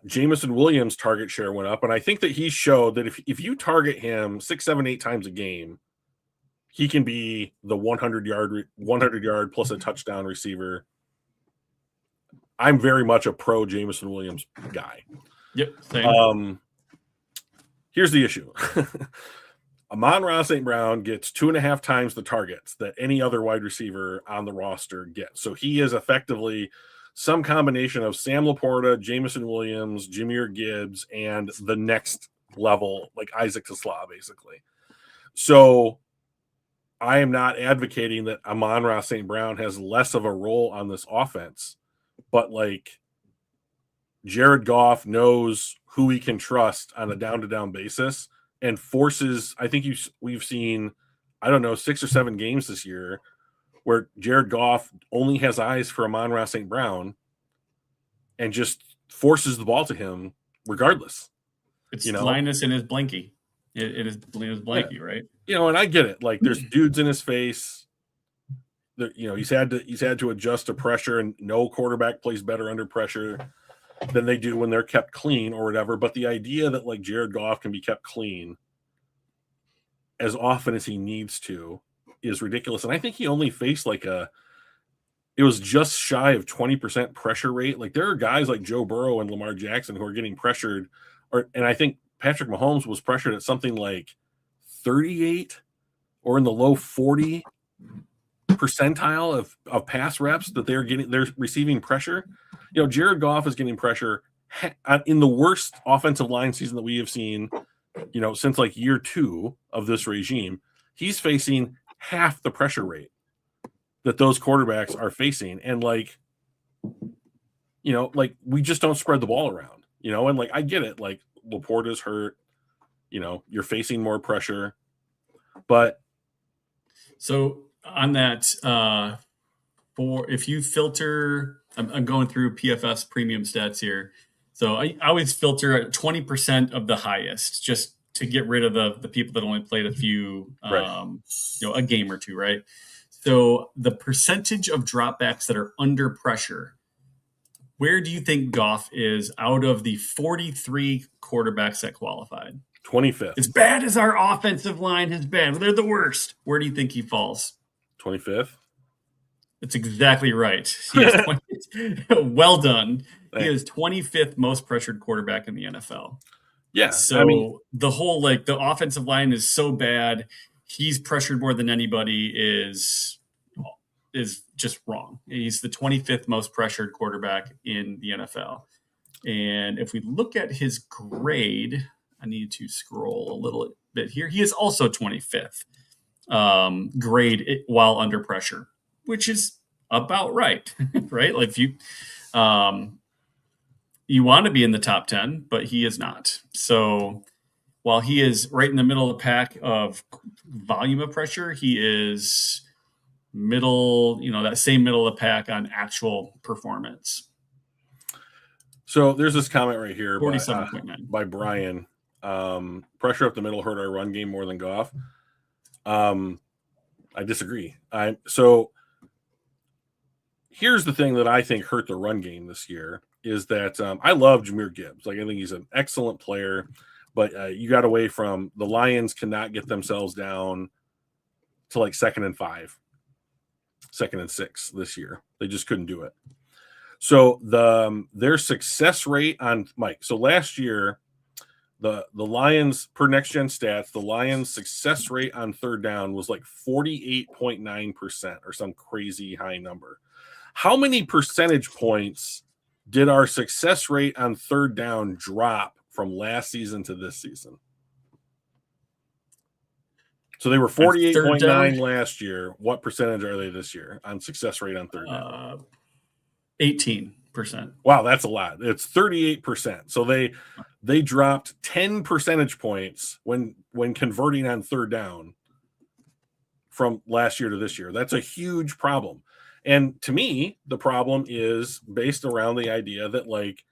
Jameson Williams' target share went up, and I think that he showed that if you target him 6, 7, 8 times a game, he can be the 100 yard plus a touchdown receiver. I'm very much a pro Jameson Williams guy.
Yep. Same.
Here's the issue. Amon-Ra St. Brown gets 2.5 times the targets that any other wide receiver on the roster gets. So he is effectively some combination of Sam Laporta, Jameson Williams, Jahmyr Gibbs, and the next level, like Isaac Tisla, basically. So I am not advocating that Amon-Ra St. Brown has less of a role on this offense, but like Jared Goff knows who he can trust on a down-to-down basis and forces. I think we've seen, 6 or 7 games this year where Jared Goff only has eyes for Amon-Ra St. Brown and just forces the ball to him regardless.
It's Linus and his blankie. It is blankie, yeah. Right?
And I get it. Like there's dudes in his face. He's had to adjust to pressure, and no quarterback plays better under pressure than they do when they're kept clean or whatever. But the idea that like Jared Goff can be kept clean as often as he needs to is ridiculous. And I think he only faced it was just shy of 20% pressure rate. Like there are guys like Joe Burrow and Lamar Jackson who are getting pressured, and I think Patrick Mahomes was pressured at something like 38 or in the low 40 percentile of pass reps that they're receiving pressure. Jared Goff is getting pressure in the worst offensive line season that we have seen, since like year 2 of this regime. He's facing half the pressure rate that those quarterbacks are facing. And like we just don't spread the ball around, and like, I get it. Like Laporta's hurt, you're facing more pressure, but
so on that, if you filter, I'm going through PFS premium stats here. So I always filter at 20% of the highest, just to get rid of the people that only played a few, a game or two, right? So the percentage of dropbacks that are under pressure, where do you think Goff is out of the 43 quarterbacks that qualified?
25th.
As bad as our offensive line has been, they're the worst. Where do you think he falls?
25th.
That's exactly right. He is 20, well done.
Thanks.
He is 25th most pressured quarterback in the NFL.
Yeah.
So
I mean,
the whole the offensive line is so bad, he's pressured more than anybody is just wrong. He's the 25th most pressured quarterback in the NFL. And if we look at his grade, I need to scroll a little bit here. He is also 25th grade while under pressure, which is about right, right? Like if you want to be in the top 10, but he is not. So while he is right in the middle of the pack of volume of pressure, he is middle, that same middle of the pack on actual performance.
So there's this comment right here
47.9
by Brian. Pressure up the middle hurt our run game more than Goff. I disagree. So here's the thing that I think hurt the run game this year is that I love Jahmyr Gibbs. Like, I think he's an excellent player, but you got away from the Lions cannot get themselves down to like 2nd and 5, 2nd and 6 this year. They just couldn't do it. So their success rate on Mike. So last year, the Lions, per Next Gen Stats, the Lions' success rate on third down was like 48.9% or some crazy high number. How many percentage points did our success rate on third down drop from last season to this season? So they were 48.9 last year. What percentage are they this year on success rate on third down?
18%.
Wow, that's a lot. It's 38%. So they dropped 10 percentage points when converting on third down from last year to this year. That's a huge problem. And to me, the problem is based around the idea that like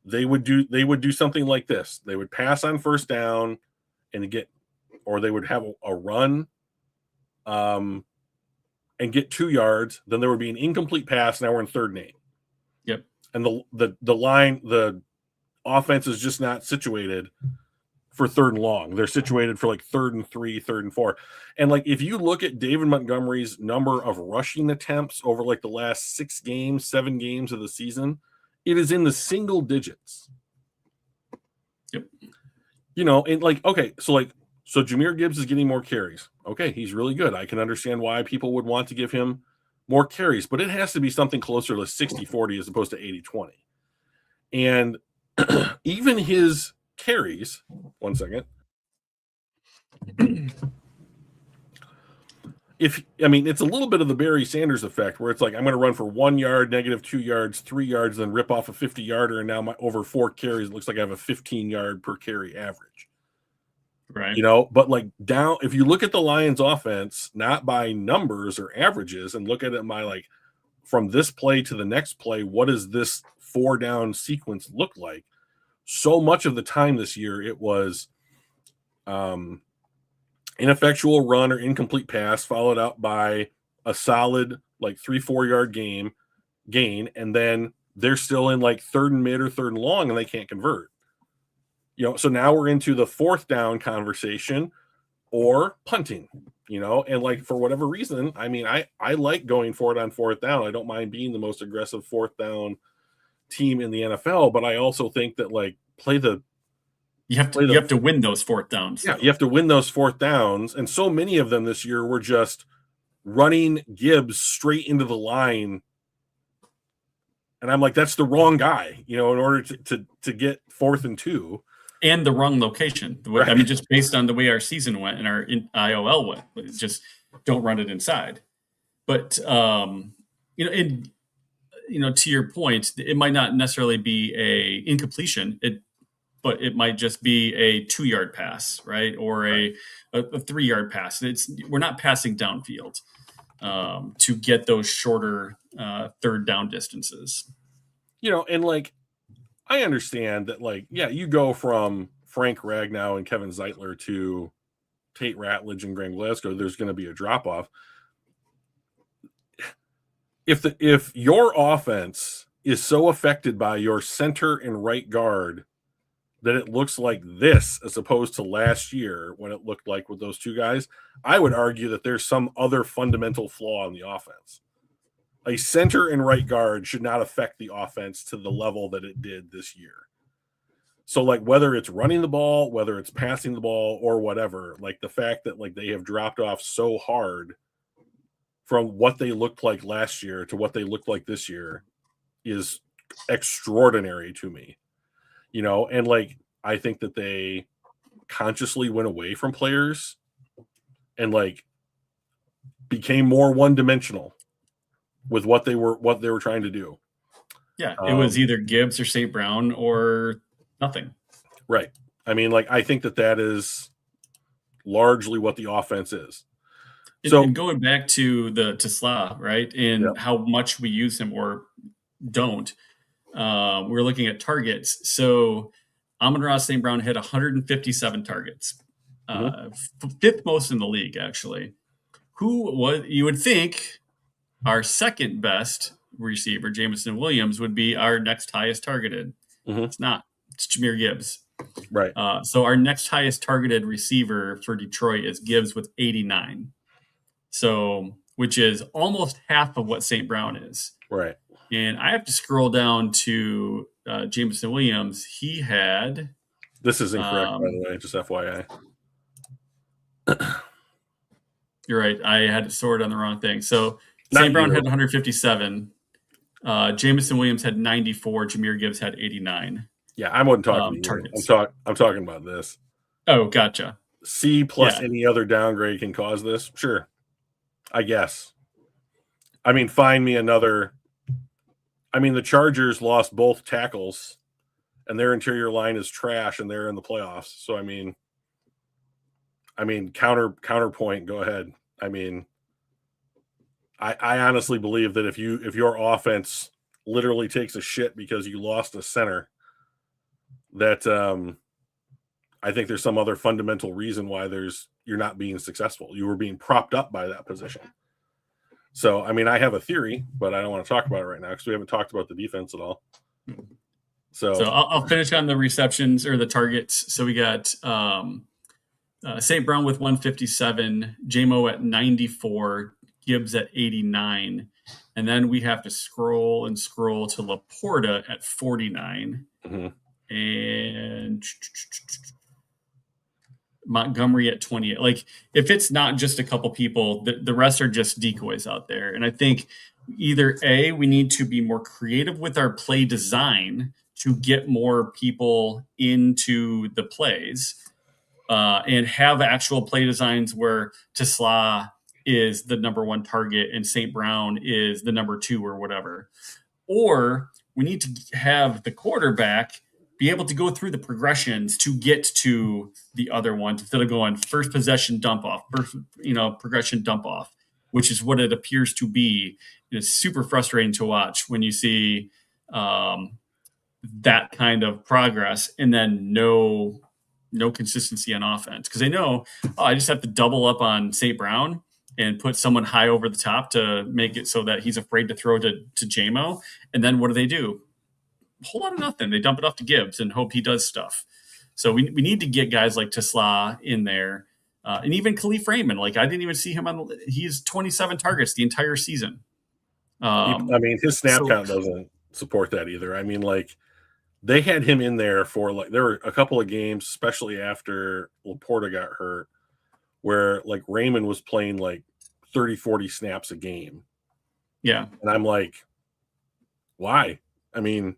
they would do something like this. They would pass on first down and they would have a run and get 2 yards. Then there would be an incomplete pass. Now we're in third and 8.
Yep.
And the offense is just not situated for third and long. They're situated for like 3rd and 3, 3rd and 4. And like, if you look at David Montgomery's number of rushing attempts over like the last 7 games of the season, it is in the single digits.
Yep.
And like, okay, so Jahmyr Gibbs is getting more carries. Okay. He's really good. I can understand why people would want to give him more carries, but it has to be something closer to 60-40 as opposed to 80-20. And even his carries, one second. It's a little bit of the Barry Sanders effect where it's like, I'm going to run for 1 yard, -2 yards, 3 yards, then rip off a 50-yarder. And now over 4 carries, it looks like I have a 15-yard per carry average.
Right.
But like down, if you look at the Lions offense, not by numbers or averages, and look at it by like from this play to the next play, what does this 4-down sequence look like? So much of the time this year, it was ineffectual run or incomplete pass followed up by a solid like 3-4 yard gain, and then they're still in like 3rd and mid or 3rd and long, and they can't convert. So now we're into the 4th down conversation or punting, and like for whatever reason, I like going for it on 4th down. I don't mind being the most aggressive 4th down team in the NFL, but I also think that like you have
to win those 4th downs.
Yeah, you have to win those 4th downs, and so many of them this year were just running Gibbs straight into the line, and I'm like, that's the wrong guy, in order to get 4th and 2.
And the wrong location. Right. Just based on the way our season went and our IOL went, it's just don't run it inside. But to your point, it might not necessarily be a incompletion, but it might just be a 2-yard pass, right, or a 3-yard pass. We're not passing downfield to get those shorter 3rd down distances.
And like, I understand that, like, yeah, you go from Frank Ragnow and Kevin Zeitler to Tate Ratledge and Graham Glasgow, there's going to be a drop-off. If your offense is so affected by your center and right guard that it looks like this as opposed to last year when it looked like with those two guys, I would argue that there's some other fundamental flaw in the offense. A center and right guard should not affect the offense to the level that it did this year. So, like, whether it's running the ball, whether it's passing the ball, or whatever, like the fact that like they have dropped off so hard from what they looked like last year to what they looked like this year is extraordinary to me. And like I think that they consciously went away from players and like became more one-dimensional with what they were trying to do.
Yeah, it was either Gibbs or St. Brown or nothing.
Right. I mean, like, I think that is largely what the offense is. So
and going back to the Tesla, right, and how much we use him or don't, we're looking at targets. So Amon-Ra St. Brown had 157 targets, fifth most in the league, actually. Who was, you would think our second best receiver, Jameson Williams, would be our next highest targeted. It's not. It's Jahmyr Gibbs.
Right.
So our next highest targeted receiver for Detroit is Gibbs with 89. So, which is almost half of what St. Brown is.
Right.
And I have to scroll down to Jameson Williams. He had.
This is incorrect, by the way, just FYI.
You're right. I had it sorted on the wrong thing. So St. Brown had 157. Jameson Williams had 94. Jahmyr Gibbs had 89.
Yeah, I wasn't talking
targets.
I'm talking about this.
Oh, gotcha.
C plus any other downgrade can cause this? Sure. I guess. I mean, find me another. I mean, the Chargers lost both tackles, and their interior line is trash, and they're in the playoffs. So, I mean, counterpoint, go ahead. I mean, I honestly believe that if your offense literally takes a shit because you lost a center, that I think there's some other fundamental reason why you're not being successful. You were being propped up by that position. So, I mean, I have a theory, but I don't want to talk about it right now because we haven't talked about the defense at all. So
I'll finish on the receptions or the targets. So we got St. Brown with 157, J-Mo at 94, Gibbs at 89. And then we have to scroll to Laporta at 49. And Montgomery at 28. Like, if it's not just a couple people, the rest are just decoys out there. And I think either A, we need to be more creative with our play design to get more people into the plays and have actual play designs where Tesla is the number one target and St. Brown is the number two or whatever. Or we need to have the quarterback be able to go through the progressions to get to the other ones instead of going first possession dump off, progression dump off, which is what it appears to be. It's super frustrating to watch when you see that kind of progress and then no consistency on offense. Because they know, I just have to double up on St. Brown and put someone high over the top to make it so that he's afraid to throw to J-Mo. And then what do? A whole lot of nothing. They dump it off to Gibbs and hope he does stuff. So we need to get guys like Tesla in there. And even Khalif Raymond. Like, I didn't even see him he's 27 targets the entire season.
I mean, his snap count doesn't support that either. I mean, like, they had him in there for, like, there were a couple of games, especially after Laporta got hurt, where, like, Raymond was playing, like, 30, 40 snaps a game.
Yeah.
And I'm like, why? I mean,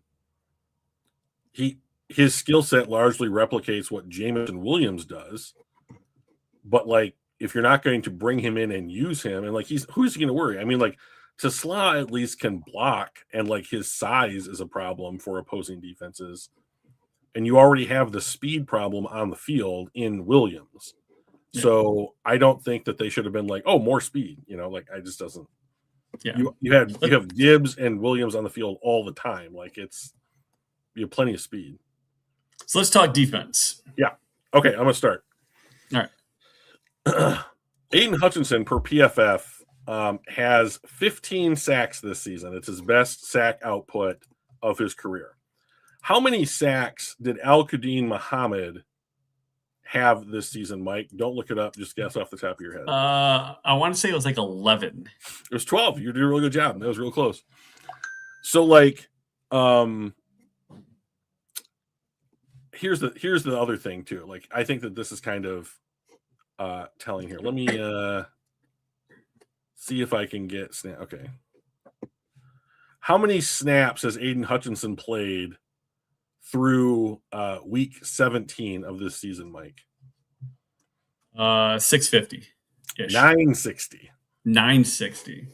his skill set largely replicates what Jameson Williams does. But, like, if you're not going to bring him in and use him, and, like, who's he going to worry? I mean, like, Tesla at least can block, and, like, his size is a problem for opposing defenses. And you already have the speed problem on the field in Williams. Yeah. So I don't think that they should have been like, oh, more speed. Like, I just doesn't. Yeah. You have Gibbs and Williams on the field all the time. Like, you have plenty of speed.
So let's talk defense.
Yeah. Okay, I'm going to start.
All right.
Aiden Hutchinson per PFF has 15 sacks this season. It's his best sack output of his career. How many sacks did Al-Quadin Muhammad have this season, Mike? Don't look it up. Just guess off the top of your head.
I want to say it was like 11.
It was 12. You did a really good job. That was real close. So, like, here's the other thing too. Like, I think that this is kind of telling here. Let me see if I can get snap. Okay. How many snaps has Aiden Hutchinson played through week 17 of this season, Mike?
650.
960.
960.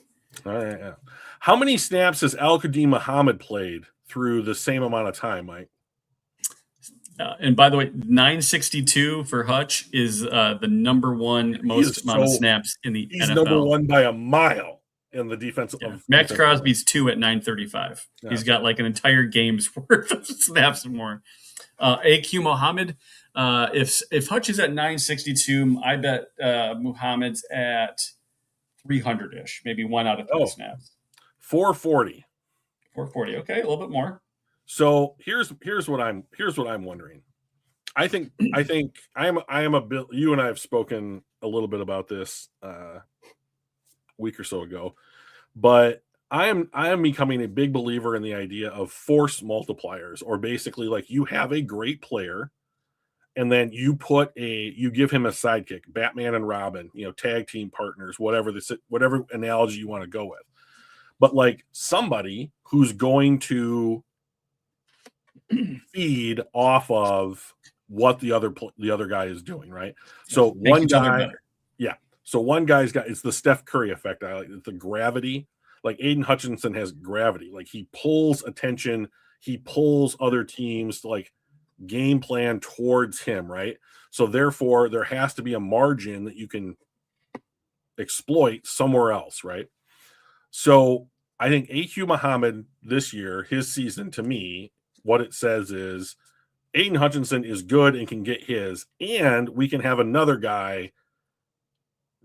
All right. Yeah. How many snaps has Al-Quadin Muhammad played through the same amount of time, Mike?
And by the way, 962 for Hutch is the number one most amount of snaps in the
he's
NFL.
Number one by a mile in the defensive.
Yeah. Max Crosby's 2 at 935. Yeah. He's got like an entire game's worth of snaps and more. AQ Muhammad, if Hutch is at 962, I bet Muhammad's at 300-ish, maybe 1 out of 3 snaps.
440.
440. Okay, a little bit more.
So here's what I'm wondering. I think I am a bit. You and I have spoken a little bit about this a week or so ago, but I am becoming a big believer in the idea of force multipliers, or basically like you have a great player, and then you give him a sidekick, Batman and Robin, tag team partners, whatever analogy you want to go with, but like somebody who's going to feed off of what the other guy is doing, right? So one guy, so one guy's got, it's the Steph Curry effect. I like the gravity. Like Aiden Hutchinson has gravity. Like he pulls attention, he pulls other teams to like game plan towards him, right? So therefore, there has to be a margin that you can exploit somewhere else, right? So I think AQ Muhammad this year, his season, to me, what it says is Aiden Hutchinson is good and can get his, and we can have another guy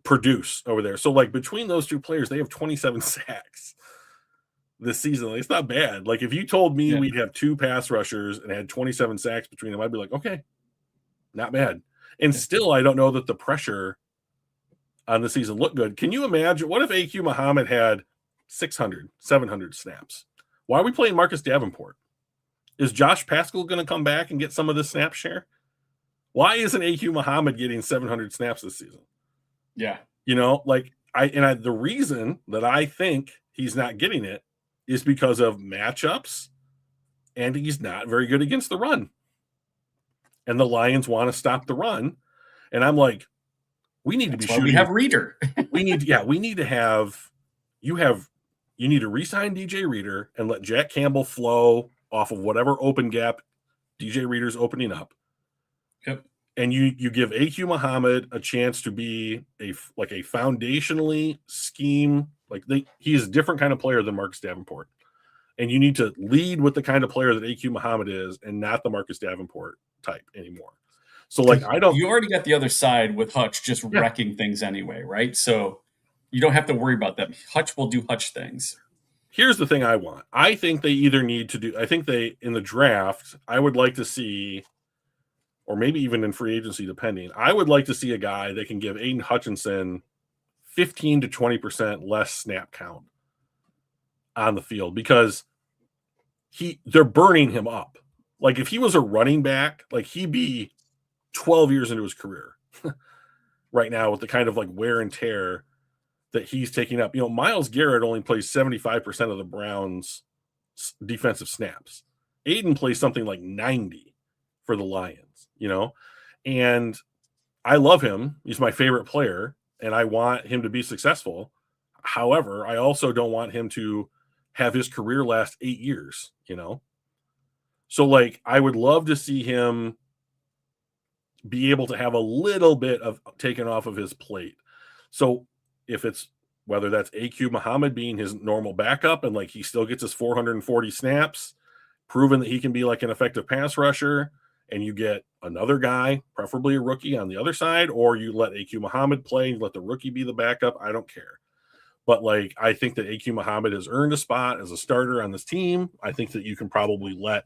produce over there. So like between those two players, they have 27 sacks this season. Like, it's not bad. Like if you told me we'd have 2 pass rushers and had 27 sacks between them, I'd be like, okay, not bad. And still, I don't know that the pressure on the season looked good. Can you imagine what if AQ Muhammad had 600, 700 snaps? Why are we playing Marcus Davenport? Is Josh Paschal going to come back and get some of the snap share? Why isn't AQ Muhammad getting 700 snaps this season?
Yeah.
The reason that I think he's not getting it is because of matchups, and he's not very good against the run. And the Lions want to stop the run. And I'm like, we need to be shooting.
We have Reader.
we need to re-sign DJ Reader and let Jack Campbell flow off of whatever open gap DJ Reader's opening up.
Yep.
And you give AQ Muhammad a chance to be a foundationally scheme. He is a different kind of player than Marcus Davenport. And you need to lead with the kind of player that AQ Muhammad is and not the Marcus Davenport type anymore. So you
already got the other side with Hutch just wrecking things anyway, right? So you don't have to worry about that. Hutch will do Hutch things.
Here's the thing I want. I think they either need to do, in the draft, I would like to see, or maybe even in free agency, depending, I would like to see a guy that can give Aiden Hutchinson 15 to 20% less snap count on the field, because they're burning him up. Like if he was a running back, like he'd be 12 years into his career right now with the kind of like wear and tear that he's taking up. Myles Garrett only plays 75% of the Browns defensive snaps. Aiden plays something like 90 for the Lions, and I love him. He's my favorite player and I want him to be successful. However, I also don't want him to have his career last 8 years, So like, I would love to see him be able to have a little bit of taken off of his plate. So if it's, whether that's AQ Muhammad being his normal backup and like he still gets his 440 snaps, proven that he can be like an effective pass rusher, and you get another guy, preferably a rookie on the other side, or you let AQ Muhammad play and let the rookie be the backup. I don't care. But like, I think that AQ Muhammad has earned a spot as a starter on this team. I think that you can probably let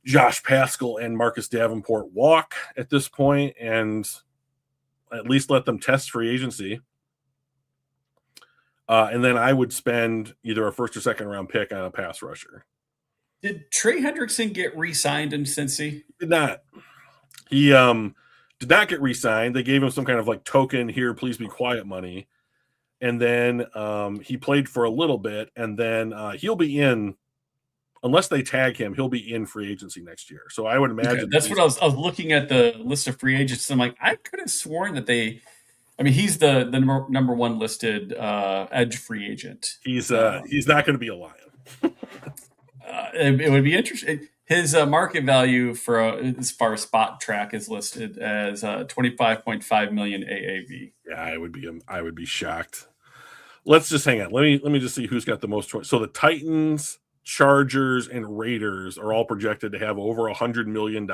Josh Pascal and Marcus Davenport walk at this point and at least let them test free agency. And then I would spend either a first or second round pick on a pass rusher.
Did Trey Hendrickson get re-signed in Cincy?
Did not. He did not get re-signed. They gave him some kind of like token here, please be quiet money. And then he played for a little bit, and then he'll be in, unless they tag him, he'll be in free agency next year. So I would imagine
that's what I was looking at the list of free agents. And I'm like, I could have sworn that he's the number one listed edge free agent.
He's not going to be a Lion.
It would be interesting. His market value for as far as spot track is listed as 25.5 million AAV.
Yeah, I would be shocked. Let's just hang on. Let me just see who's got the most choice. So the Titans, Chargers, and Raiders are all projected to have over $100 million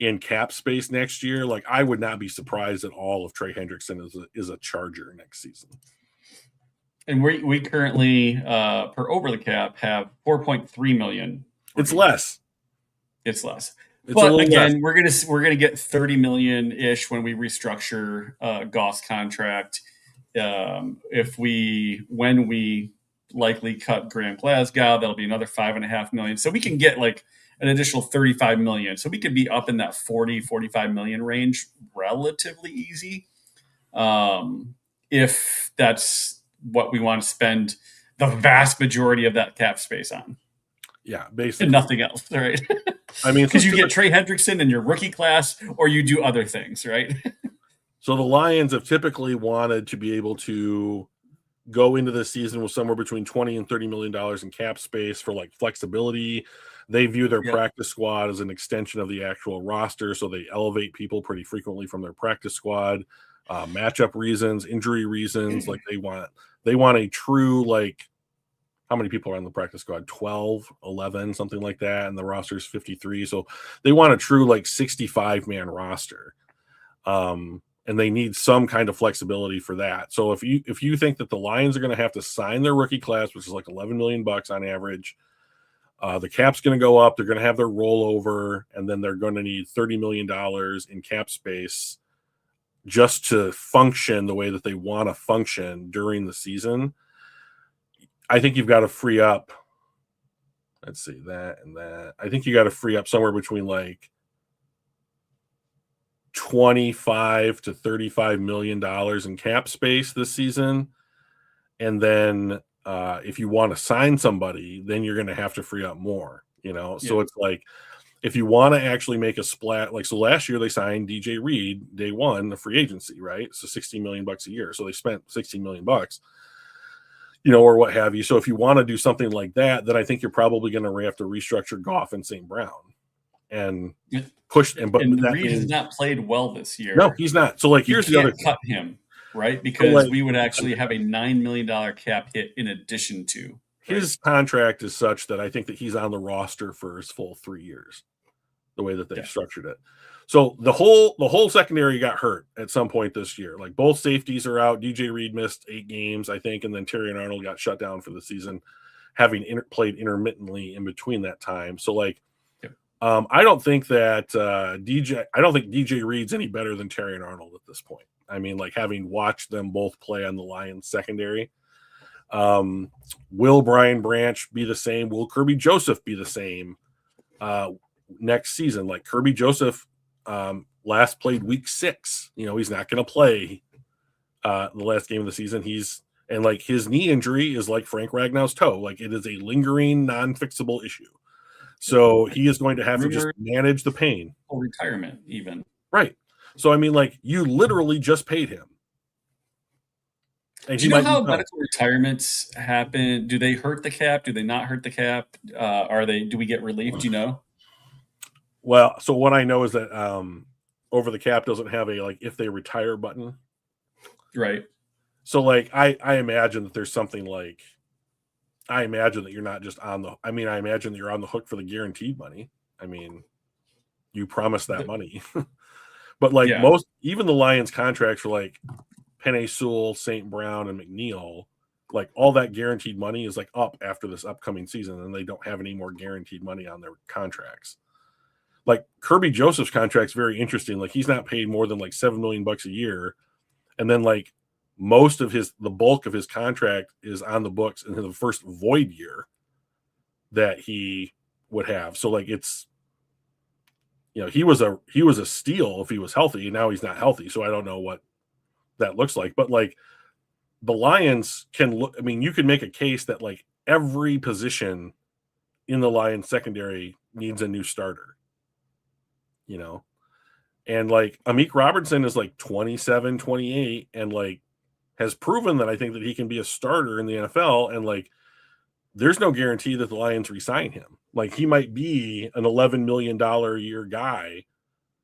in cap space next year. Like, I would not be surprised at all if Trey Hendrickson is a Charger next season.
And we currently, per over the cap, have 4.3 million.
It's less.
But again, less. we're gonna get 30 million ish when we restructure Goff's contract. When we likely cut Graham Glasgow, that'll be another 5.5 million. So we can get like an additional 35 million. So we could be up in that 45 million range relatively easy. If that's what we want to spend the vast majority of that cap space on.
Yeah, basically.
And nothing else, right?
I mean,
because you get Trey Hendrickson in your rookie class, or you do other things, right?
So the Lions have typically wanted to be able to go into the season with somewhere between $20 and $30 million in cap space for like flexibility. They view their practice squad as an extension of the actual roster, so they elevate people pretty frequently from their practice squad. Matchup reasons, injury reasons, like they want a true, like, how many people are on the practice squad? 12, 11, something like that, and the roster is 53. So they want a true like 65-man roster. And they need some kind of flexibility for that. So if you think that the Lions are going to have to sign their rookie class, which is like $11 million on average, the cap's going to go up, they're going to have their rollover, and then they're going to need $30 million in cap space just to function the way that they want to function during the season. I think you've got to free up, let's see, that and that. I think you got to free up somewhere between like $25 to $35 million in cap space this season. And then if you want to sign somebody, then you're going to have to free up more, So it's like, if you want to actually make a splat, like, so last year they signed DJ Reed day one, the free agency, right? So $16 million a year. So they spent $16 million, or what have you. So if you want to do something like that, then I think you're probably going to have to restructure Goff and St. Brown and push. And
Reed has not played well this year.
No, he's not. So like, here's the other
cut him, right? Because we would actually have a $9 million cap hit in addition to.
His contract is such that I think that he's on the roster for his full 3 years, the way that they've structured it. So the whole secondary got hurt at some point this year. Like, both safeties are out. DJ Reed missed 8 games, I think, and then Terrion Arnold got shut down for the season, having played intermittently in between that time. So like, I don't think that DJ Reed's any better than Terrion Arnold at this point. I mean, like, having watched them both play on the Lions secondary. Will Brian Branch be the same? Will Kirby Joseph be the same next season? Like, Kirby Joseph last played week 6. He's not going to play the last game of the season. And like, his knee injury is like Frank Ragnow's toe. Like, it is a lingering, non-fixable issue. So he is going to have to just manage the pain.
Or retirement, even.
Right. So, I mean, like, you literally just paid him.
And do you know how medical retirements happen? Do they hurt the cap? Do they not hurt the cap? Do we get relief? Do you know?
Well, so what I know is that over the cap doesn't have a like if they retire button.
Right.
So like I imagine that there's something like I imagine that you're not just I imagine that you're on the hook for the guaranteed money. I mean, you promise that money. But like even the Lions contracts for like Penei Sewell, St. Brown, and McNeil, like all that guaranteed money is like up after this upcoming season, and they don't have any more guaranteed money on their contracts. Like Kirby Joseph's contract's very interesting. Like he's not paid more than like $7 million a year, and then like the bulk of his contract is on the books in the first void year that he would have. So like it's, he was a steal if he was healthy, and now he's not healthy. So I don't know what that looks like, but like the Lions can look, I mean, you could make a case that like every position in the Lions secondary needs a new starter, and like Amik Robertson is like 27, 28 and like has proven that I think that he can be a starter in the NFL. And like, there's no guarantee that the Lions re-sign him. Like he might be an $11 million a year guy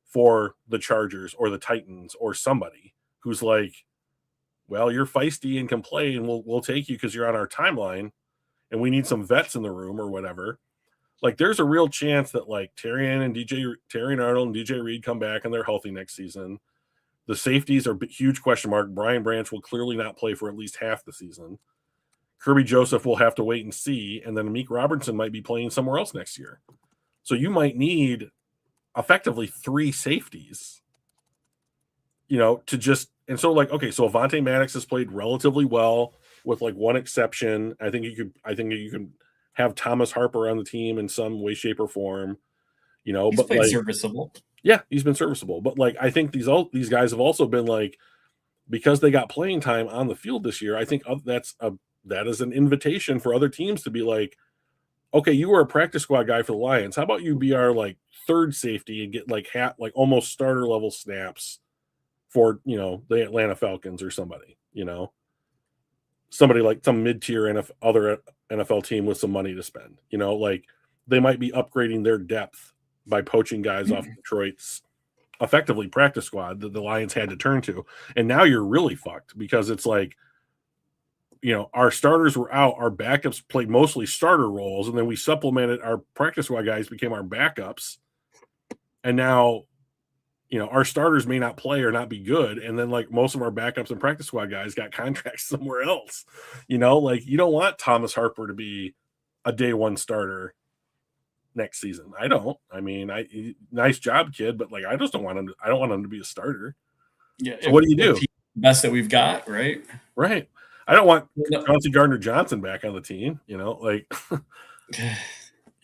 for the Chargers or the Titans or somebody who's like, well, you're feisty and can play, and we'll take you because you're on our timeline, and we need some vets in the room or whatever. Like there's a real chance that like Terry Arnold and DJ Reed come back and they're healthy next season. The safeties are a huge question mark. Brian Branch will clearly not play for at least half the season. Kirby Joseph will have to wait and see, and then Amik Robertson might be playing somewhere else next year. So you might need effectively 3 safeties, to just, and so like, okay, so Avonte Maddox has played relatively well with like one exception. I think you can have Thomas Harper on the team in some way, shape, or form,
He's
but
played
like
serviceable.
Yeah, he's been serviceable. But like I think these guys have also been like, because they got playing time on the field this year, I think that is an invitation for other teams to be like, okay, you were a practice squad guy for the Lions. How about you be our like third safety and get like almost starter level snaps for the Atlanta Falcons or somebody, somebody like some mid-tier other NFL team with some money to spend. Like they might be upgrading their depth by poaching guys off Detroit's effectively practice squad that the Lions had to turn to. And now you're really fucked because it's like, our starters were out, our backups played mostly starter roles, and then we supplemented our practice squad guys became our backups. And now, our starters may not play or not be good. And then like most of our backups and practice squad guys got contracts somewhere else, like you don't want Thomas Harper to be a day one starter next season. I don't. I mean, nice job, kid, but like I just don't want him. I don't want him to be a starter.
Yeah.
So what do you do?
Best that we've got, right?
Right. I don't want Chauncey Gardner-Johnson back on the team. Like,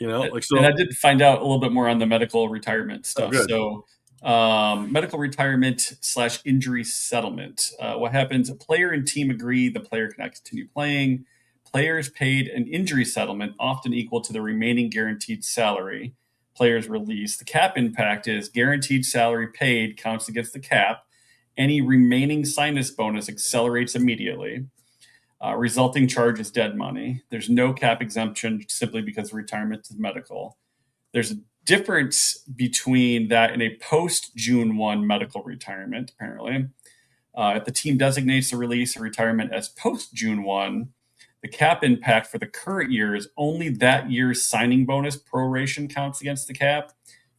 like so.
And I did find out a little bit more on the medical retirement stuff.
Oh,
so, medical retirement / injury settlement. What happens? A player and team agree the player cannot continue playing. Players paid an injury settlement, often equal to the remaining guaranteed salary. Players release. The cap impact is guaranteed salary paid counts against the cap. Any remaining sinus bonus accelerates immediately. Resulting charge is dead money. There's no cap exemption simply because retirement is medical. There's a difference between that and a post-June 1 medical retirement, apparently. If the team designates the release or retirement as post-June 1, the cap impact for the current year is only that year's signing bonus proration counts against the cap.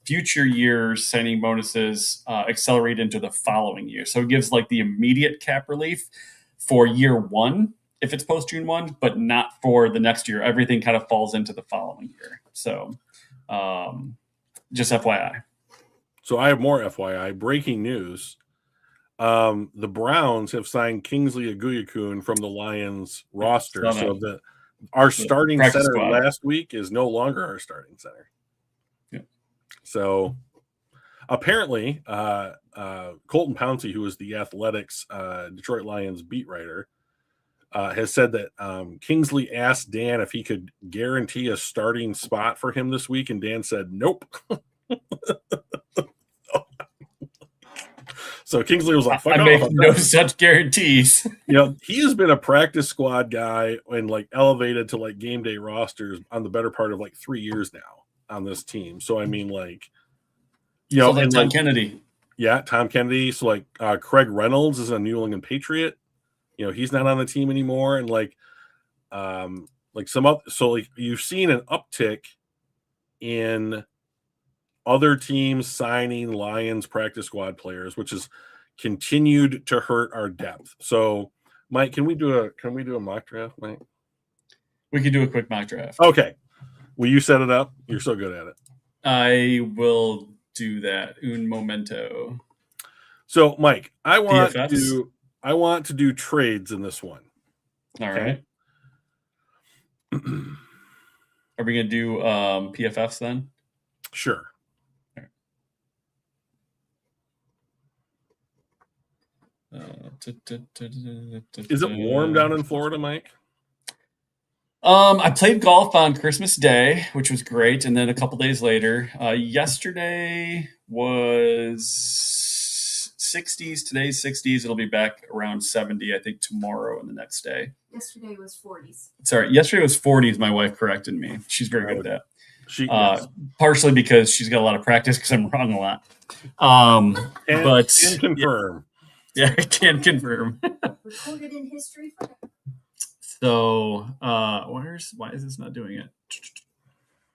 Future years signing bonuses accelerate into the following year. So it gives like the immediate cap relief for year 1 if it's post June 1, but not for the next year. Everything kind of falls into the following year. So just FYI.
So I have more FYI. Breaking news. The Browns have signed Kingsley Aguiakun from the Lions roster. So our starting center squad last week is no longer our starting center.
Yeah.
So apparently, Colton Pouncey, who is the Athletics Detroit Lions beat writer, has said that Kingsley asked Dan if he could guarantee a starting spot for him this week, and Dan said nope. So Kingsley was like,
I make no such guarantees.
He has been a practice squad guy and like elevated to like game day rosters on the better part of like 3 years now on this team. So I mean, like,
so like Tom Kennedy.
Yeah, Tom Kennedy. So like Craig Reynolds is a New England Patriot. He's not on the team anymore. And like so like you've seen an uptick in other teams signing Lions practice squad players, which has continued to hurt our depth. So Mike, can we do a mock draft, Mike?
We could do a quick mock draft.
Okay. Will you set it up? You're so good at it.
I will do that. Un momento.
So, Mike, I want
PFFs?
to do trades in this one.
All
Okay.
right. Are we going to do PFFs then?
Sure. Is it warm down in Florida, Mike?
I played golf on Christmas Day, which was great, and then a couple days later, yesterday was 60s. Today's 60s. It'll be back around 70, I think, tomorrow and the next day.
Yesterday was 40s.
Sorry, yesterday was 40s. My wife corrected me. She's very good at that.
Yes.
Partially because she's got a lot of practice because I'm wrong a lot.
But can confirm.
Yeah, I can confirm.
Recorded in history forever.
So, why is this not doing it?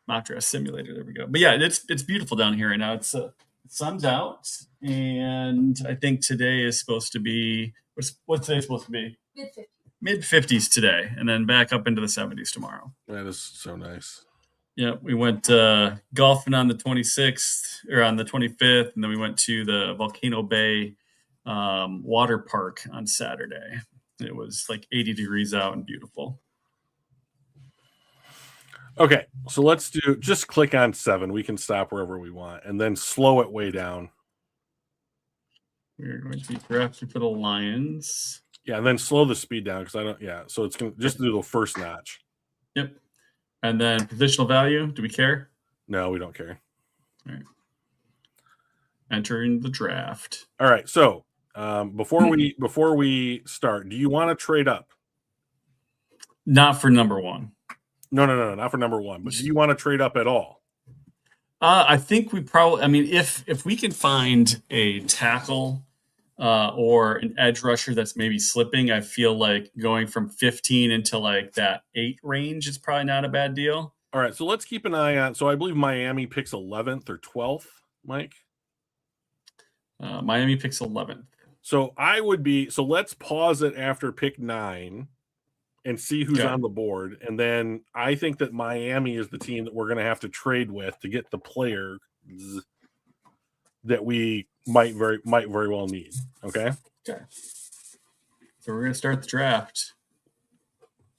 Mock draft simulator. There we go. But yeah, it's beautiful down here right now. It's sun's out, and I think today is supposed to be what's today supposed to be? Mid-50s today, and then back up into the 70s tomorrow.
That is so nice.
Yeah, we went golfing on the 26th or on the 25th, and then we went to the Volcano Bay water park on Saturday. It was like 80 degrees out and beautiful.
Okay, so let's just click on 7. We can stop wherever we want and then slow it way down.
We're going to be drafting for the Lions.
Yeah, and then slow the speed down because I don't. Yeah, so it's going to just do the first notch.
Yep. And then positional value. Do we care?
No, we don't care.
All right. Entering the draft.
All right. So before we start, do you want to trade up?
Not for number 1.
No, not for number 1. But do you want to trade up at all?
I think we probably. I mean, if we can find a tackle or an edge rusher that's maybe slipping, I feel like going from 15 into like that 8 range is probably not a bad deal.
All right, so let's keep an eye on. So I believe Miami picks 11th or 12th, Mike.
Miami picks 11th.
So let's pause it after pick 9 and see who's on the board. And then I think that Miami is the team that we're going to have to trade with to get the player that we might very well need. Okay.
So we're going to start the draft.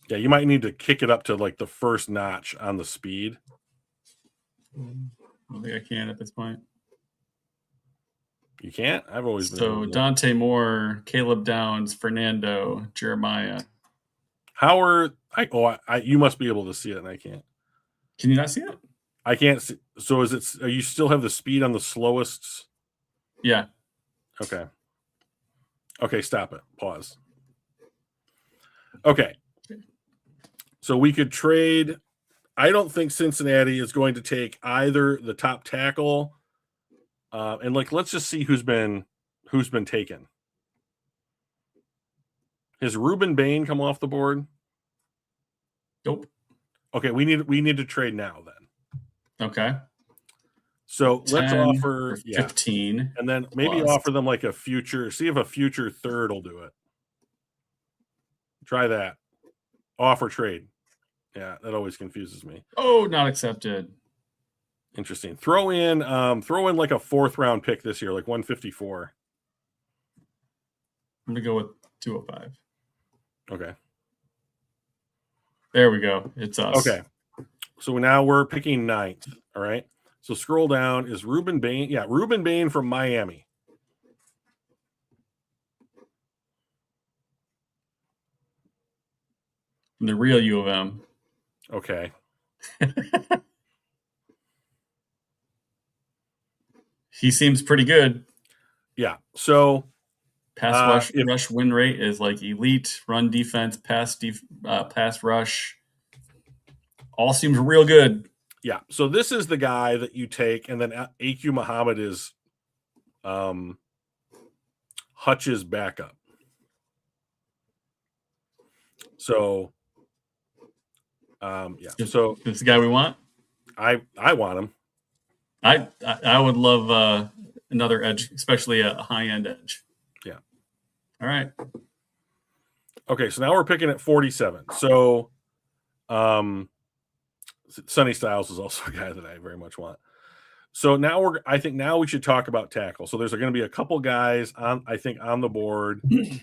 Yeah, you might need to kick it up to like the first notch on the speed.
I don't think I can at this point.
You can't? I've always been.
So Dante Moore, Caleb Downs, Fernando, Jeremiah.
You must be able to see it and I can't.
Can you not see it?
I can't see. So you still have the speed on the slowest?
Yeah.
Okay, stop it. Pause. Okay. So we could trade. I don't think Cincinnati is going to take either the top tackle and let's just see who's been taken. Has Ruben Bain come off the board?
Nope.
Okay, we need to trade now then.
Okay.
So let's offer
15.
And then maybe offer them like a future, see if a future third will do it. Try that. Offer trade. Yeah, that always confuses me.
Oh, not accepted.
Interesting. Throw in like a 4th round pick this year, like 154.
I'm gonna go with 205.
Okay.
There we go. It's us.
Okay. So now we're picking 9th. All right. So scroll down. Is Ruben Bain? Yeah, Ruben Bain from Miami.
From the real U of M.
Okay.
He seems pretty good.
Yeah. So
pass rush win rate is like elite. Run defense, pass rush. All seems real good.
Yeah. So this is the guy that you take, and then AQ Muhammad is Hutch's backup. So So
it's the guy we want.
I want him.
I would love another edge, especially a high end edge.
Yeah.
All right.
Okay, so now we're picking at 47. So, Sonny Styles is also a guy that I very much want. So I think now we should talk about tackle. So there's going to be a couple guys on the board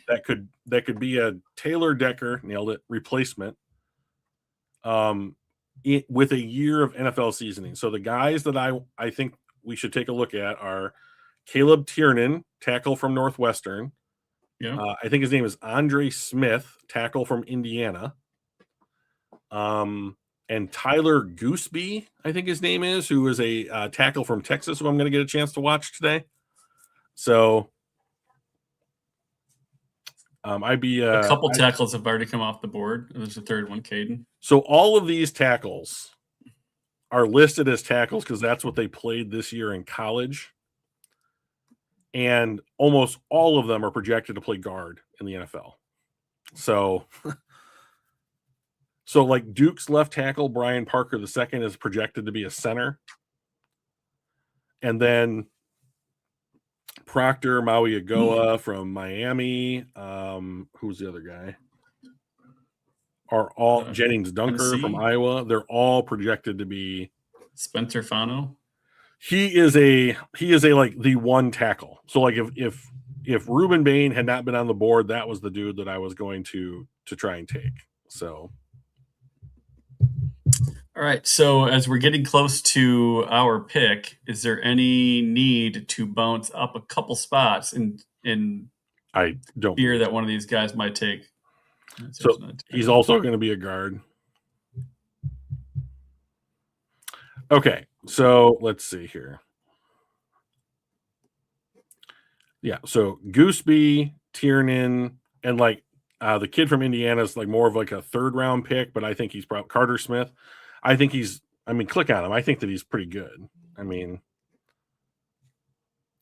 that could be a Taylor Decker, nailed it, replacement. With a year of NFL seasoning. So the guys that I think we should take a look at are Caleb Tiernan, tackle from Northwestern.
Yeah.
I think his name is Andre Smith, tackle from Indiana. And Tyler Gooseby, I think his name is, who is a tackle from Texas, who I'm going to get a chance to watch today. So I'd be
a couple tackles have already come off the board. There's a third one, Caden.
So all of these tackles are listed as tackles because that's what they played this year in college. And almost all of them are projected to play guard in the NFL. So like Duke's left tackle, Brian Parker II, is projected to be a center. And then Proctor Mauigoa from Miami. Who's the other guy? Are all Jennings Dunker
Tennessee.
from Iowa. They're all projected to be
Spencer Fano.
He is a like the one tackle. So like if Ruben Bain had not been on the board, that was the dude that I was going to try and take. So
all right. So as we're getting close to our pick, is there any need to bounce up a couple spots in
I don't
fear that one of these guys might take?
So he's also going to be a guard. Okay, so let's see here. Yeah, so Gooseby, Tiernan, and like the kid from Indiana is like more of like a third round pick, but I think he's probably Carter Smith. I think click on him. I think that he's pretty good. I mean,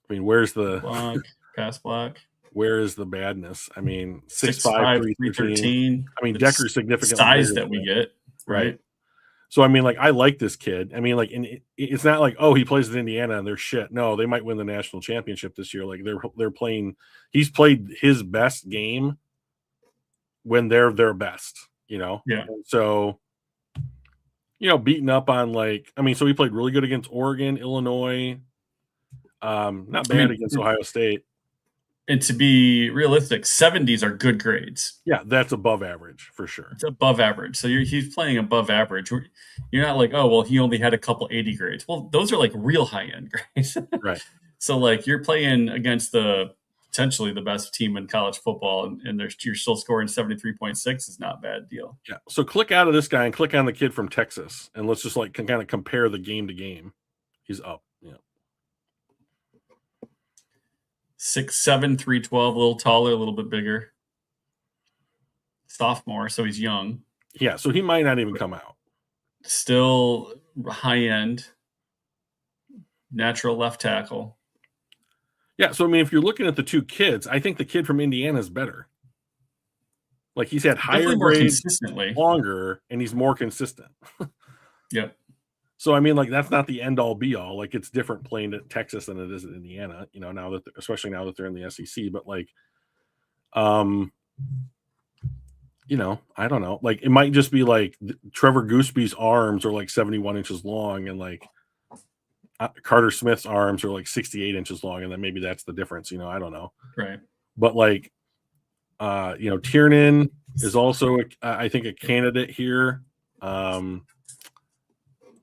where's the
pass block?
Where is the badness? I mean,
6'5",
313. I mean,
it's
Decker's significant
size that we get, right?
So I mean, like, I like this kid. I mean, like, it's not like, oh, he plays at Indiana and they're shit. No, they might win the national championship this year. Like they're playing. He's played his best game when they're their best.
Yeah.
And so, beating up on so he played really good against Oregon, Illinois. Not bad against Ohio State.
And to be realistic, 70s are good grades.
Yeah, that's above average for sure.
It's above average. So he's playing above average. You're not like, oh, well, he only had a couple 80 grades. Well, those are like real high-end grades.
Right.
So like you're playing against potentially the best team in college football, and you're still scoring 73.6 is not a bad deal.
Yeah. So click out of this guy and click on the kid from Texas, and let's just like kind of compare the game to game. He's up. Yeah.
6'7", 312, a little taller, a little bit bigger. Sophomore, so he's young.
Yeah, so he might not even come out.
Still high end. Natural left tackle.
Yeah, so I mean, if you're looking at the two kids, I think the kid from Indiana is better. Like he's had higher grades
consistently,
longer, and he's more consistent.
Yep.
So I mean, like that's not the end all be all. Like it's different playing at Texas than it is at Indiana. Now that especially now that they're in the SEC. But like, I don't know. Like it might just be like Trevor Gooseby's arms are like 71 inches long, and like Carter Smith's arms are like 68 inches long, and then maybe that's the difference. I don't know.
Right.
But like, Tiernan is also I think a candidate here.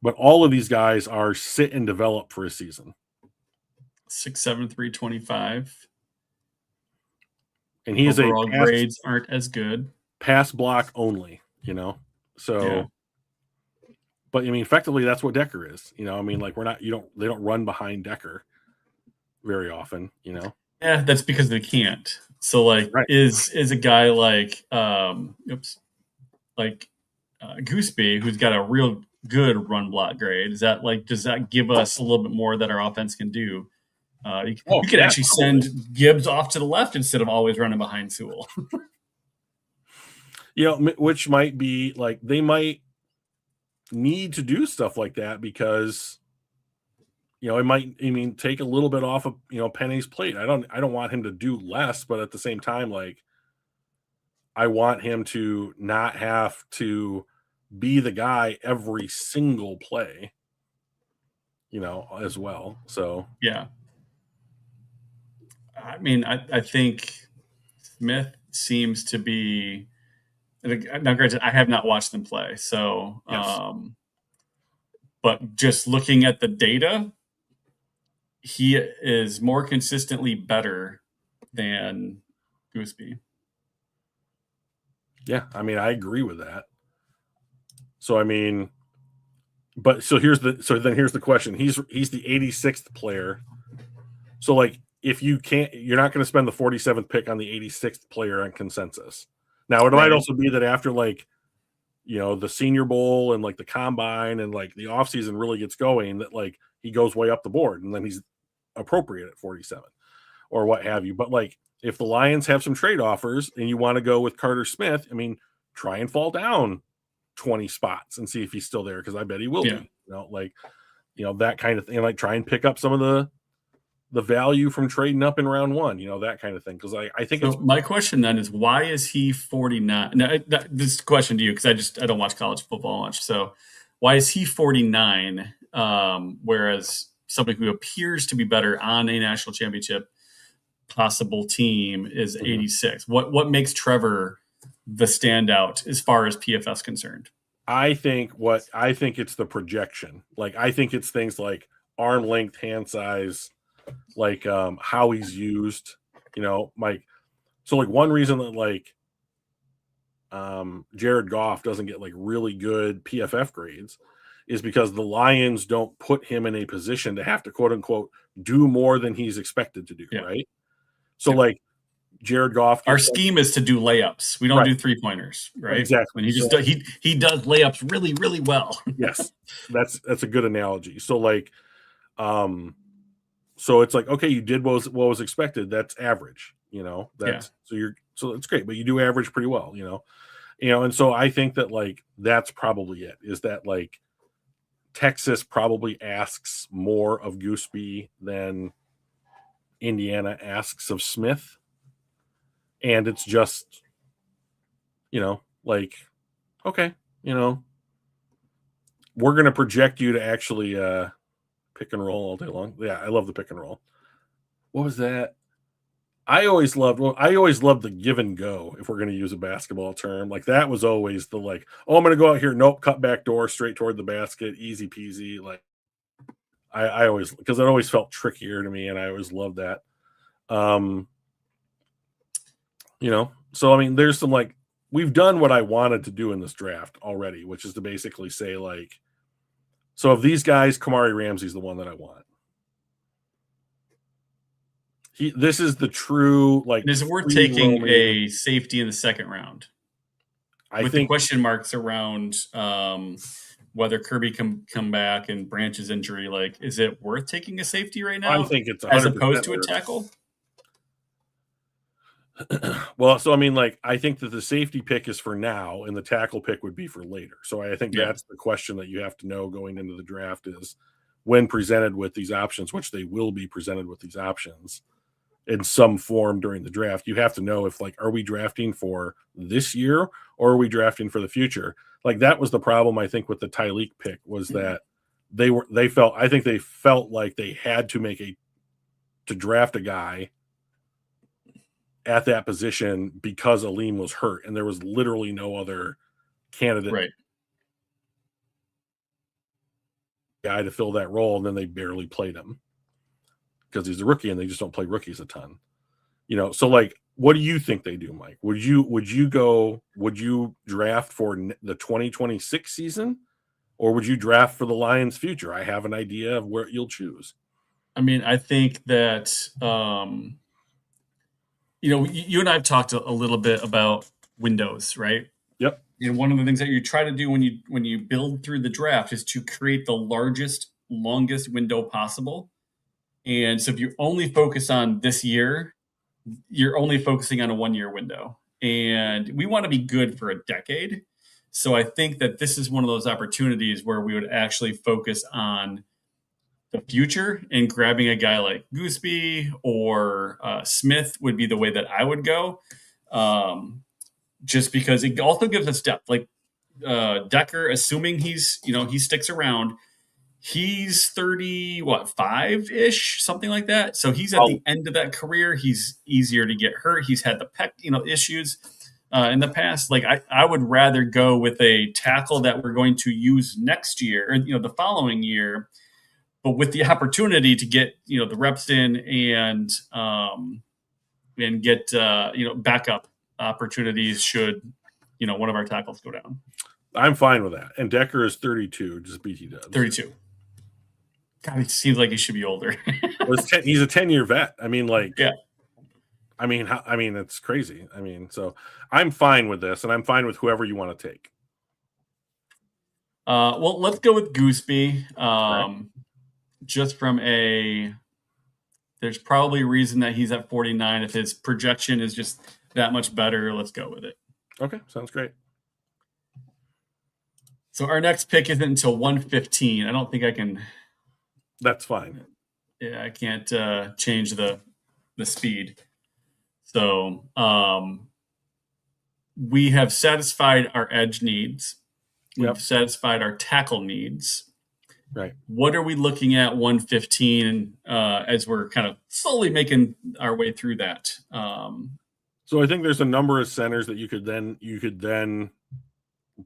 But all of these guys are sit and develop for a season.
6'7", 325.
And he's
overall grades aren't as good.
Pass block only, So, yeah. But I mean, effectively, that's what Decker is. I mean, like they don't run behind Decker very often.
Yeah, that's because they can't. So, like,
right.
is a guy like Gooseby, who's got a real good run block grade, does that give us a little bit more that our offense can do? You could actually send Gibbs off to the left instead of always running behind Sewell.
Which might be like they might need to do stuff like that because it might take a little bit off of Penny's plate. I don't want him to do less, but at the same time, like I want him to not have to be the guy every single play, as well. So
Yeah. I mean, I think Smith seems to be. Now, granted, I have not watched them play, so
yes,
but just looking at the data, he is more consistently better than Gooseby.
yeah, I mean, I agree with that. So I mean, here's the question. He's the 86th player. So like if you're not going to spend the 47th pick on the 86th player on consensus. Now it might
Right.
also be that after like the Senior Bowl and like the combine and like the offseason really gets going, that like he goes way up the board and then he's appropriate at 47 or what have you. But like if the Lions have some trade offers and you want to go with Carter Smith, I mean, try and fall down 20 spots and see if he's still there, because I bet he will
Yeah.
be. That kind of thing. Like try and pick up some of the value from trading up in round one, that kind of thing. Because I think
So my question then is, why is he 49? Now, this question to you, because I don't watch college football much. So why is he 49, whereas somebody who appears to be better on a national championship possible team is 86? What makes Trevor the standout as far as PFF concerned?
I think it's the projection. Like I think it's things like arm length, hand size, like how he's used, like so like one reason that like Jared Goff doesn't get like really good PFF grades is because the Lions don't put him in a position to have to quote unquote do more than he's expected to do,
Yeah.
right? So
Yep.
like Jared Goff
Our scheme is to do layups. We don't do 3-pointers, right?
Exactly.
And he just he does layups really, really well.
Yes, that's a good analogy. So like, so it's like, okay, you did what was expected. That's average, so it's great, but you do average pretty well, and so I think that like that's probably it. Is that like Texas probably asks more of Gooseby than Indiana asks of Smith, and it's just, like, okay, we're going to project you to actually pick and roll all day long. Yeah, I love the pick and roll. What was that? I always loved the give and go, if we're going to use a basketball term. Like that was always the like, oh, I'm going to go out here, nope, cut back door, straight toward the basket, easy peasy. Like I always, because it always felt trickier to me, and I always loved that. So I mean, there's some like, we've done what I wanted to do in this draft already, which is to basically say like, so of these guys, Kamari Ramsey's the one that I want. This is the true like.
And is it worth taking a safety in the second round?
I
with
think
the question marks around whether Kirby can come back and Branch's injury. Like, is it worth taking a safety right now?
I think it's 100%
as opposed to a tackle.
Well, so I mean, like, I think that the safety pick is for now, and the tackle pick would be for later. So I think that's the question that you have to know going into the draft is when presented with these options, which they will be presented with these options in some form during the draft. You have to know if like, are we drafting for this year or are we drafting for the future? Like that was the problem, I think, with the Tyleek pick was that they felt like they had to draft a guy at that position because Aleem was hurt, and there was literally no other candidate guy to fill that role, and then they barely played him because he's a rookie, and they just don't play rookies a ton. So like, what do you think they do, Mike? Would you draft for the 2026 season, or would you draft for the Lions' future? I have an idea of where you'll choose.
I mean, I think that you and I have talked a little bit about windows, right?
Yep.
One of the things that you try to do when you build through the draft is to create the longest window possible. And so if you only focus on this year, you're only focusing on a 1-year window. And we want to be good for a decade. So I think that this is one of those opportunities where we would actually focus on the future, and grabbing a guy like Gooseby or Smith would be the way that I would go. just because it also gives us depth. Like Decker, assuming he sticks around, he's 30, what, 5-ish, something like that. So he's at the end of that career. He's easier to get hurt. He's had the pec, issues in the past. Like I would rather go with a tackle that we're going to use next year or the following year, but with the opportunity to get the reps in and get backup opportunities should one of our tackles go down.
I'm fine with that. And Decker is 32, just BT does.
32. God, it seems like he should be older.
He's a 10-year vet. I mean,
yeah.
I mean, it's crazy. I mean, so I'm fine with this, and I'm fine with whoever you want to take.
Well, let's go with Gooseby.
Right.
Just from there's probably a reason that he's at 49. If his projection is just that much better, let's go with it.
Okay, sounds great.
So our next pick isn't until 115. I don't think I can.
That's fine.
Yeah, I can't change the speed. So we have satisfied our edge needs. We've satisfied our tackle needs.
Right.
What are we looking at 115 as we're kind of slowly making our way through that?
So I think there's a number of centers that you could then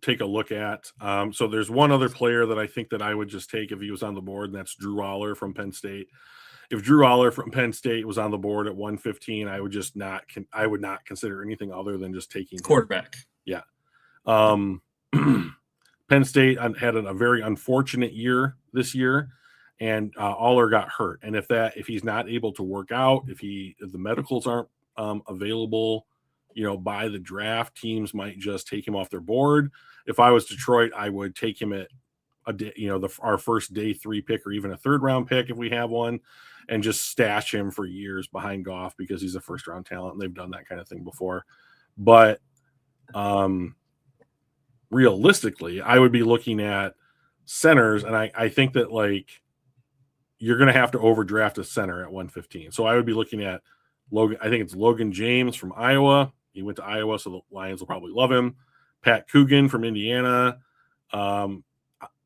take a look at. So there's one other player that I think that I would just take if he was on the board, and that's Drew Aller from Penn State. If Drew Aller from Penn State was on the board at 115, I would not consider anything other than just taking
quarterback.
Yeah. Penn State had a very unfortunate year this year, and Aller got hurt. And if he's not able to work out, if the medicals aren't available, by the draft, teams might just take him off their board. If I was Detroit, I would take him at our first day 3 pick or even a 3rd round pick if we have one, and just stash him for years behind Goff because he's a 1st round talent and they've done that kind of thing before. But realistically, I would be looking at centers, and I think that you're going to have to overdraft a center at 115. So I would be looking at Logan. I think it's Logan James from Iowa. He went to Iowa, so the Lions will probably love him. Pat Coogan from Indiana.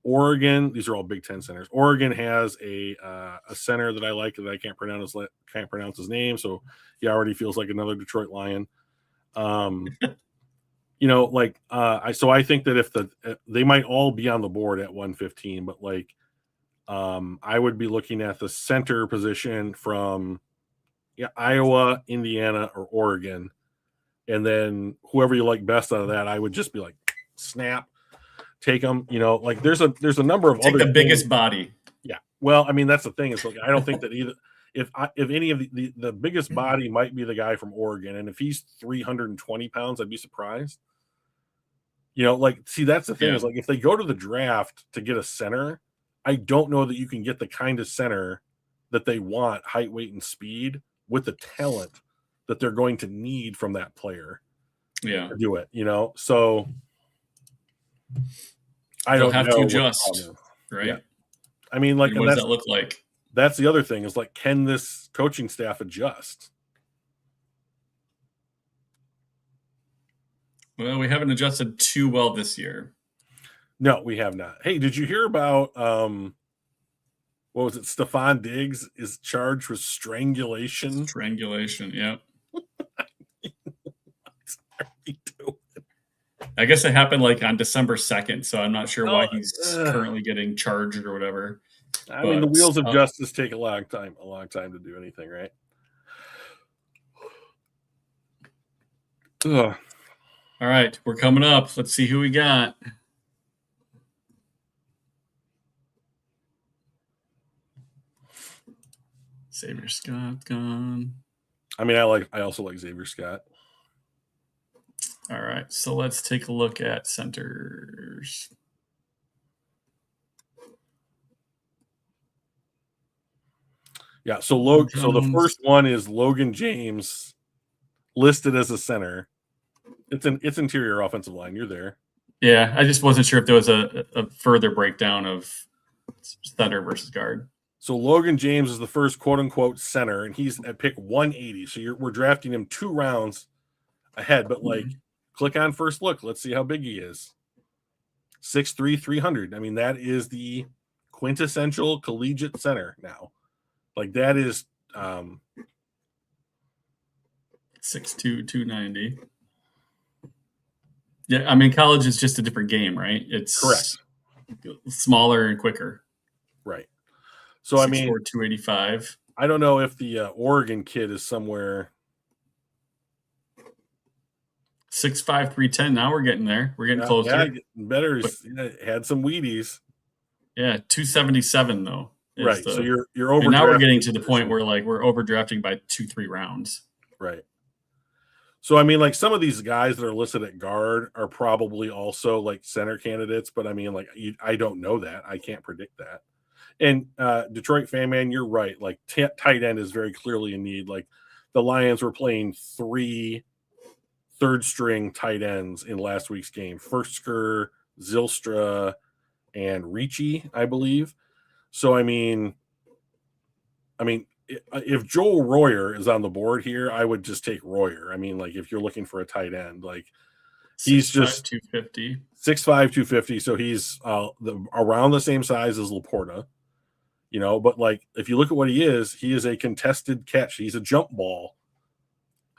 Oregon. These are all Big Ten centers. Oregon has a center that I like that I can't pronounce his name, so he already feels like another Detroit Lion. So I think that if they might all be on the board at 115, but I would be looking at the center position from Iowa, Indiana, or Oregon, and then whoever you like best out of that, I would just be like, snap, take them. There's a number of
take the biggest body.
Yeah. Well, I mean, that's the thing. It's I don't think that either. If any of the biggest body might be the guy from Oregon, and if he's 320 pounds, I'd be surprised. See, that's the thing is if they go to the draft to get a center, I don't know that you can get the kind of center that they want, height, weight, and speed, with the talent that they're going to need from that player.
Yeah,
to do it. So I don't
have
know
to adjust, right?
Yeah. I mean,
what does that look like?
That's the other thing is can this coaching staff adjust?
Well, we haven't adjusted too well this year.
No, we have not. Hey, did you hear about what was it? Stephon Diggs is charged with strangulation.
Strangulation, yeah.
What are we doing?
I guess it happened on December 2nd, so I'm not sure why he's currently getting charged or whatever.
I mean, the wheels of justice take a long time to do anything, right? Ugh.
All right, we're coming up. Let's see who we got. Xavier Scott gone.
I mean, I also like Xavier Scott.
All right, so let's take a look at centers.
Yeah, so the first one is Logan James, listed as a center. It's interior offensive line. You're there.
Yeah, I just wasn't sure if there was a further breakdown of center versus guard.
So Logan James is the first quote unquote center, and he's at pick 180. So we're drafting him 2 rounds ahead, but Click on first look. Let's see how big he is. 6'3", 300. I mean, that is the quintessential collegiate center now. Like that is
6'2", 290. Yeah, I mean, college is just a different game, right? It's
correct.
Smaller and quicker.
Right. So, I mean,
6'4", 285.
I don't know if the Oregon kid is somewhere.
6'5", 310. Now we're getting there. We're getting closer.
Yeah, better. Had some Wheaties.
Yeah, 277 though.
Right. So you're over.
Now we're getting to the point where like we're overdrafting by 2-3 rounds.
Right. So I mean, like some of these guys that are listed at guard are probably also like center candidates, but I mean, like I don't know that. I can't predict that. And Detroit fan man, you're right. Like tight end is very clearly in need. Like the Lions were playing 3 third-string tight ends in last week's game: Firsker, Zylstra, and Ricci, I believe. So I mean, if Joel Royer is on the board here, I would just take Royer. I mean, like if you're looking for a tight end, like he's
6'5",
just
250.
6'5", 250. So he's around the same size as Laporta, you know. But like if you look at what he is a contested catch. He's a jump ball,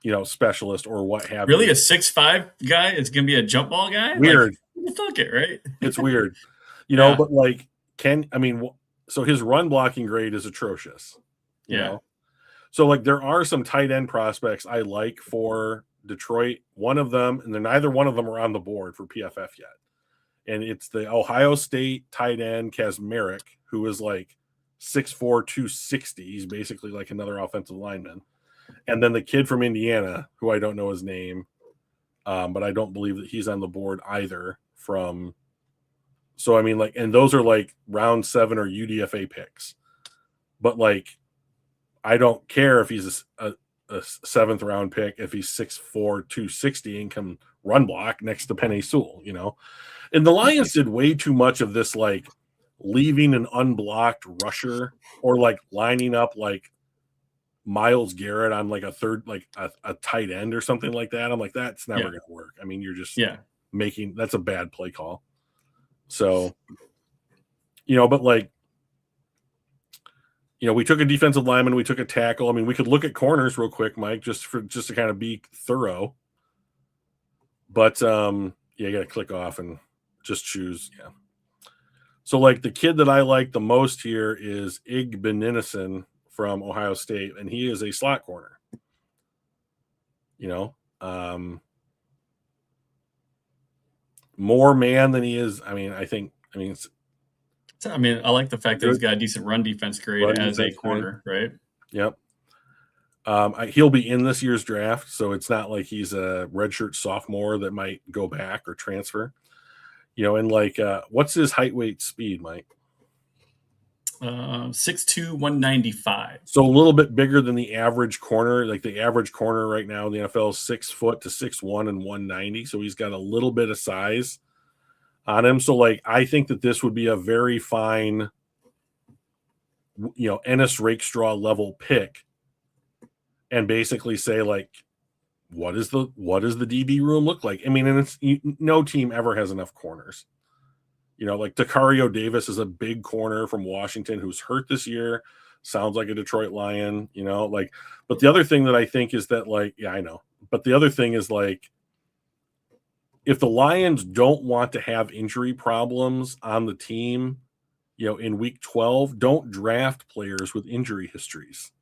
you know, specialist or what have
Really,
you.
a 6'5" guy is going to be a jump ball guy?
Weird.
Like, fuck it, right?
It's weird, you know. But like, so his run blocking grade is atrocious. You know? So like there are some tight end prospects I like for Detroit. One of them, and neither one of them are on the board for PFF yet. And it's the Ohio State tight end Kazmarek, who is like 6'4", 260. He's basically like another offensive lineman. And then the kid from Indiana, who I don't know his name, but I don't believe that he's on the board either from. So I mean, like, and those are like round 7 or UDFA picks. But like, I don't care if he's a 7th round pick if he's 6'4", 260 and can run block next to Penei Sewell, you know. And the Lions did way too much of this, like leaving an unblocked rusher or like lining up like Myles Garrett on like a third, like a tight end or something like that. I'm like, that's never going to work. I mean, you're just that's a bad play call. So, you know, but like, you know, we took a defensive lineman, we took a tackle. I mean, we could look at corners real quick, Mike, just to kind of be thorough. But you got to click off and just choose. Yeah. So like the kid that I like the most here is Igbenenison from Ohio State, and he is a slot corner. You know, more man than he is. I
like the fact that he's got a decent run defense grade as a corner, right?
Yep. He'll be in this year's draft, so it's not like he's a redshirt sophomore that might go back or transfer. You know, and like, what's his height, weight, speed, Mike?
6'2", 195.
So a little bit bigger than the average corner. Like the average corner right now in the NFL is 6 foot to 6'1" and 190. So he's got a little bit of size on him. So like, I think that this would be a very fine, you know, Ennis Rakestraw level pick, and basically say like, what does the DB room look like? I mean, and no team ever has enough corners. You know, like Dakario Davis is a big corner from Washington who's hurt this year. Sounds like a Detroit Lion, you know, like, but the other thing that I think is that like, yeah, I know. But the other thing is like, if the Lions don't want to have injury problems on the team, you know, in week 12, don't draft players with injury histories.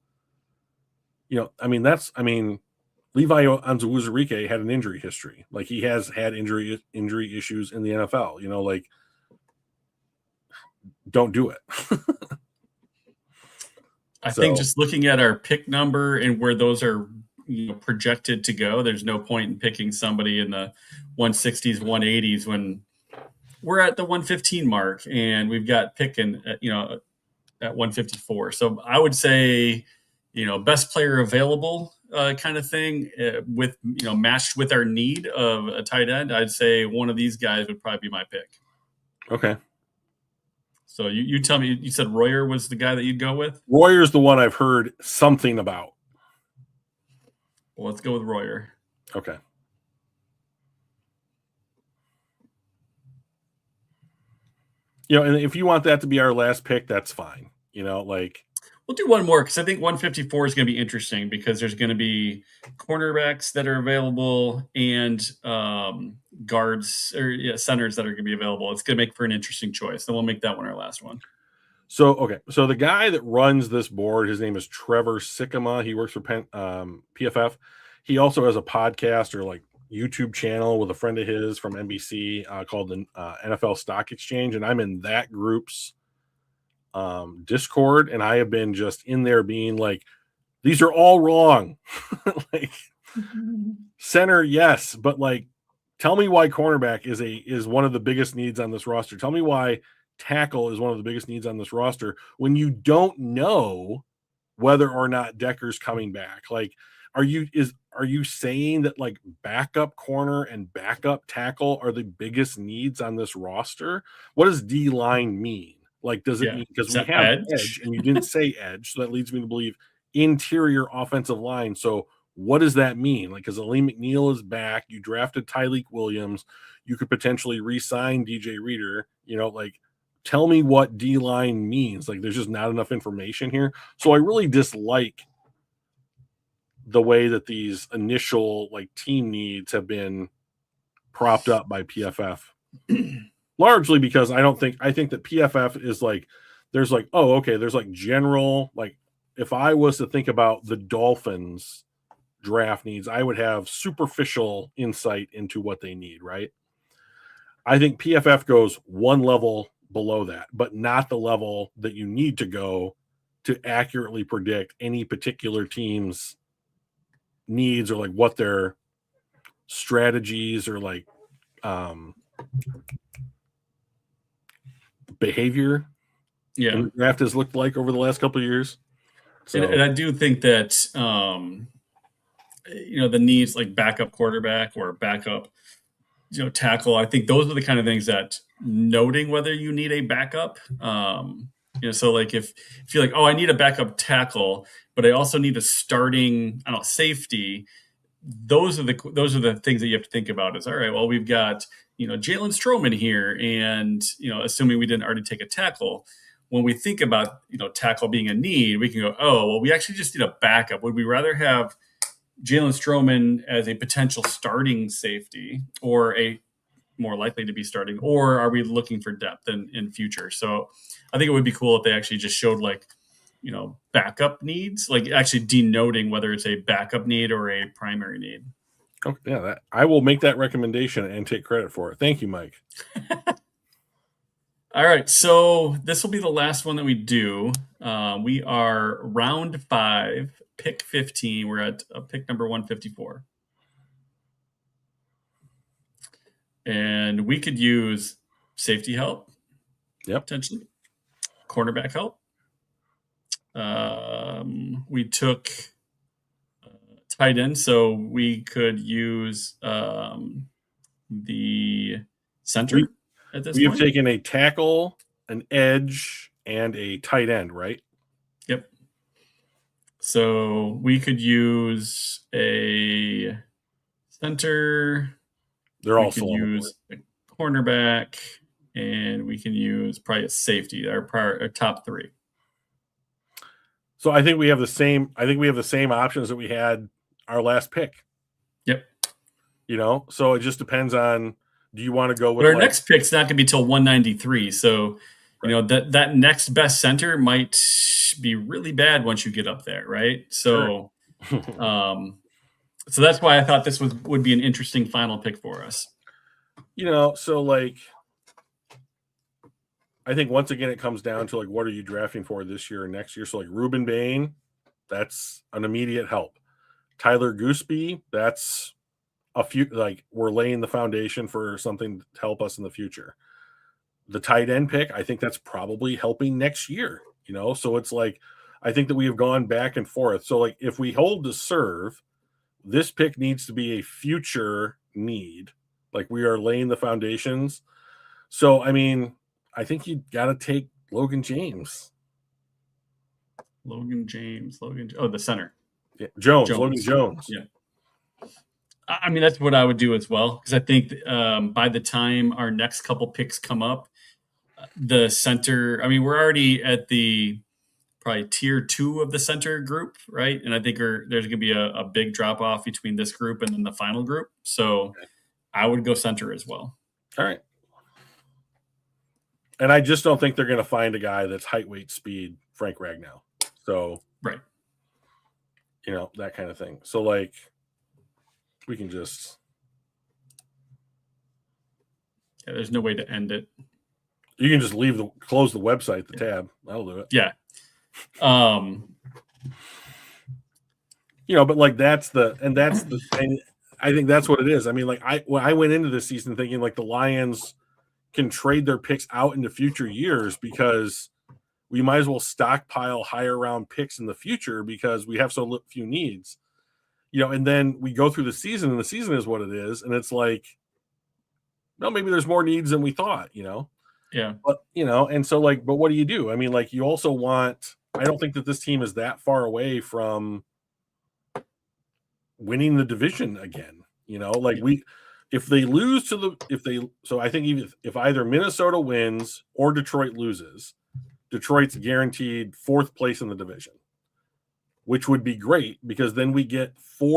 You know, I mean, Levi Onwuzurike had an injury history. Like he has had injury issues in the NFL, you know, like, don't do it.
I think just looking at our pick number and where those are, you know, projected to go, there's no point in picking somebody in the 160s, 180s when we're at the 115 mark and we've got picking, you know, at 154. So I would say, you know, best player available kind of thing with, you know, matched with our need of a tight end. I'd say one of these guys would probably be my pick.
Okay.
So you tell me, you said Royer was the guy that you'd go with?
Royer's the one I've heard something about.
Well, let's go with Royer.
Okay. And if you want that to be our last pick, that's fine. Like
We'll do one more because I think 154 is going to be interesting because there's going to be cornerbacks that are available and guards or centers that are going to be available. It's going to make for an interesting choice. Then we'll make that one our last one.
So, okay. So the guy that runs this board, his name is Trevor Sikkema. He works for PFF. He also has a podcast or like YouTube channel with a friend of his from NBC called the NFL Stock Exchange. And I'm in that group's Discord. And I have been just in there being like, these are all wrong. Like center, yes. But like, tell me why cornerback is one of the biggest needs on this roster. Tell me why tackle is one of the biggest needs on this roster when you don't know whether or not Decker's coming back. Like, are you saying that like backup corner and backup tackle are the biggest needs on this roster? What does D line mean? Like, does it mean because we have edge and you didn't say edge, so that leads me to believe interior offensive line. So what does that mean? Like, because Aleem McNeil is back, you drafted Tyleik Williams, you could potentially re-sign DJ Reader, like tell me what D-line means. Like, there's just not enough information here. So I really dislike the way that these initial like team needs have been propped up by PFF. Largely because I think that PFF is like, there's like, oh, okay, there's like general, like if I was to think about the Dolphins draft needs, I would have superficial insight into what they need, right? I think PFF goes one level below that, but not the level that you need to go to accurately predict any particular team's needs or like what their strategies or like behavior in the draft has looked like over the last couple of years.
So. And I do think that the needs like backup quarterback or backup tackle, I think those are the kind of things that noting whether you need a backup. So like if you're like, oh, I need a backup tackle, but I also need a starting, safety. Those are the things that you have to think about. Is all right. Well, we've got Jalen Stroman here, and assuming we didn't already take a tackle. When we think about tackle being a need, we can go, oh, well, we actually just need a backup. Would we rather have Jalen Stroman as a potential starting safety or a more likely to be starting, or are we looking for depth in future? So I think it would be cool if they actually just showed like, backup needs, like actually denoting whether it's a backup need or a primary need.
Oh, yeah, I will make that recommendation and take credit for it. Thank you, Mike.
All right, so this will be the last one that we do. We are round 5, pick 15. We're at pick number 154. And we could use safety help.
Yep.
Potentially. Cornerback help. We took tight end, so we could use the center at this point.
We have taken a tackle, an edge, and a tight end, right?
Yep. So we could use a center.
They're all
still use a cornerback, and we can use probably a safety. Our top 3.
So I think we have the same. Options that we had our last pick.
Yep.
So it just depends on. Do you want to go with?
But our next pick's not going to be till 193. So right. That next best center might be really bad once you get up there, right? So, sure. So that's why I thought this would be an interesting final pick for us.
So like. I think once again it comes down to like what are you drafting for this year or next year? So like Ruben Bain, that's an immediate help. Tyler Gooseby, that's a few like we're laying the foundation for something to help us in the future. The tight end pick, I think that's probably helping next year, So it's like I think that we have gone back and forth. So like if we hold to serve, this pick needs to be a future need. Like we are laying the foundations. So I mean, I think you got to take Logan James.
The center.
Yeah, Jones. Logan Jones.
Yeah. I mean, that's what I would do as well, because I think by the time our next couple picks come up, the center. I mean, we're already at the probably tier 2 of the center group, right? And I think there's going to be a big drop off between this group and then the final group. So I would go center as well.
All right. And I just don't think they're going to find a guy that's height, weight, speed, Frank Ragnow. So,
right.
That kind of thing. So, like, we can just.
Yeah, there's no way to end it.
You can just close the website, the tab. That'll do it.
Yeah.
But like that's the thing. I think that's what it is. I mean, like when I went into this season thinking like the Lions can trade their picks out into future years because we might as well stockpile higher round picks in the future because we have so few needs. And then we go through the season and the season is what it is. And it's like, no, maybe there's more needs than we thought,
Yeah.
But, and so like, but what do you do? I mean, like you also want, I don't think that this team is that far away from winning the division again. Like if they lose so I think even if either Minnesota wins or Detroit loses, Detroit's guaranteed 4th place in the division, which would be great because then we get 3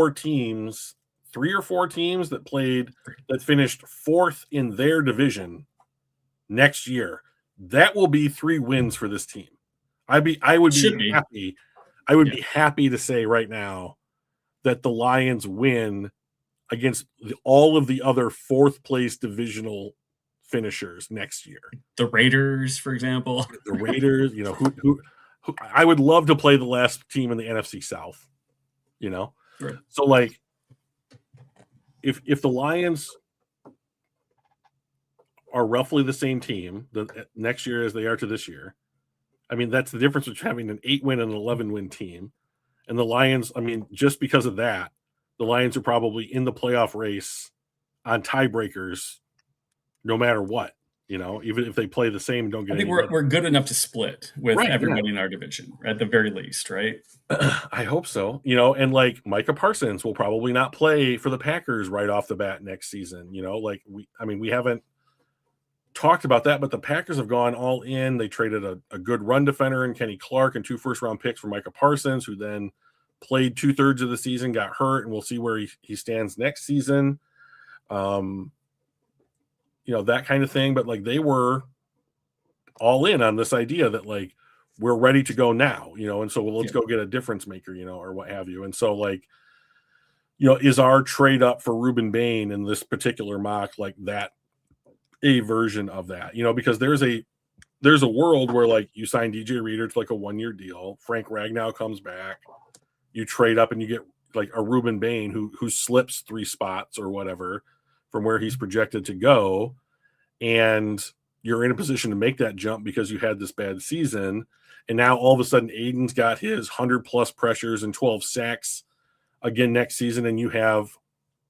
or 4 teams that finished 4th in their division next year. That will be 3 wins for this team. I would be happy. I would be happy to say right now that the Lions win against all of the other 4th place divisional finishers next year.
The Raiders, for example.
The Raiders, who I would love to play the last team in the NFC South.
Right.
So like if the Lions are roughly the same team next year as they are to this year, I mean, that's the difference between having an 8-win and an 11-win team. And the Lions, I mean, just because of that, the Lions are probably in the playoff race on tiebreakers no matter what, even if they play the same and don't get
I think we're good enough to split with everybody in our division, at the very least, right?
I hope so. And like Micah Parsons will probably not play for the Packers right off the bat next season. Like we haven't talked about that, but the Packers have gone all in. They traded a good run defender in Kenny Clark and 2 first-round picks for Micah Parsons, who then played 2/3 of the season, got hurt, and we'll see where he stands next season. That kind of thing. But like they were all in on this idea that like we're ready to go now, and so let's go get a difference maker, or what have you. And so like, is our trade up for Ruben Bain in this particular mock like that a version of that, because there's a world where like you sign DJ Reader to like a 1-year deal. Frank Ragnow comes back, you trade up and you get like a Ruben Bain who slips 3 spots or whatever from where he's projected to go. And you're in a position to make that jump because you had this bad season. And now all of a sudden Aiden's got his 100+ pressures and 12 sacks again next season. And you have,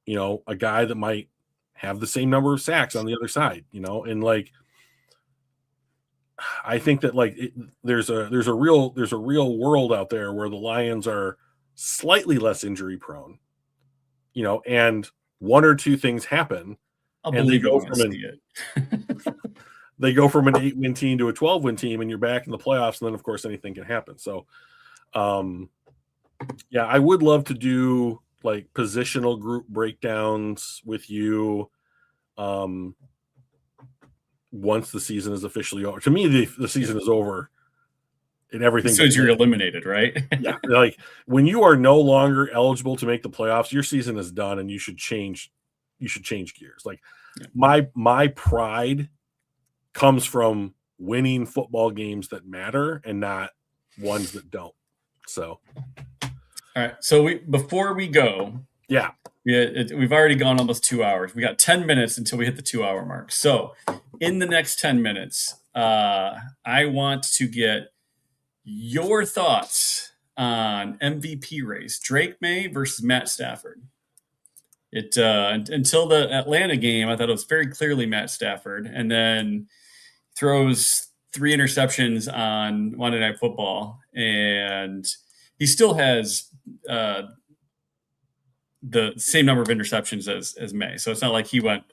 a guy that might have the same number of sacks on the other side, and like, I think that like there's a real world out there where the Lions are slightly less injury prone, and 1 or 2 things happen. They go from an 8-win team to a 12-win team, and you're back in the playoffs. And then of course anything can happen. So, I would love to do like positional group breakdowns with you once the season is officially over. To me, the season is over and everything.
So you're eliminated, right?
Yeah. Like when you are no longer eligible to make the playoffs, your season is done and you should change gears. Like my pride comes from winning football games that matter and not ones that don't. So.
All right. So before we go, we've already gone almost 2 hours. We got 10 minutes until we hit the 2-hour mark. So in the next 10 minutes, I want to get your thoughts on MVP race, Drake May versus Matt Stafford. Until the Atlanta game, I thought it was very clearly Matt Stafford, and then throws 3 interceptions on Monday Night Football, and he still has the same number of interceptions as May. So it's not like he went,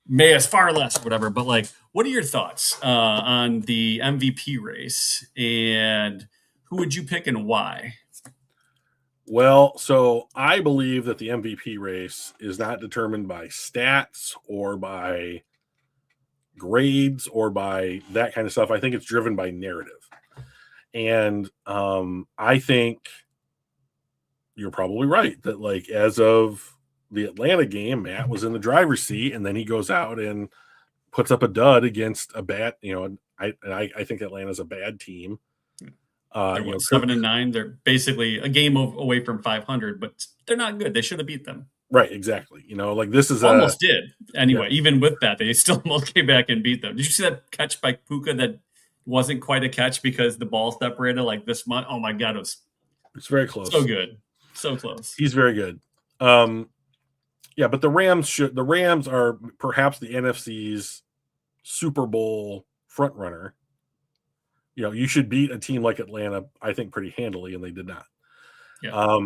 May has far less or whatever. But like, what are your thoughts on the MVP race, and who would you pick and why?
Well, so I believe that the MVP race is not determined by stats or by grades or by that kind of stuff. I think it's driven by narrative. And I think you're probably right that, like, as of the Atlanta game, Matt was in the driver's seat, and then he goes out and puts up a dud against a bad, I think Atlanta's a bad team.
They're 7-9. They're basically a game away from 500, but they're not good. They should have beat them.
Right, exactly. Like this is
almost did anyway. Yeah. Even with that, they still almost came back and beat them. Did you see that catch by Puka that wasn't quite a catch because the ball separated like this much? Oh my God,
it's very close.
So good, so close.
He's very good. Yeah, but the Rams are perhaps the NFC's Super Bowl front runner. You should beat a team like Atlanta, I think, pretty handily, and they did not.
Yeah.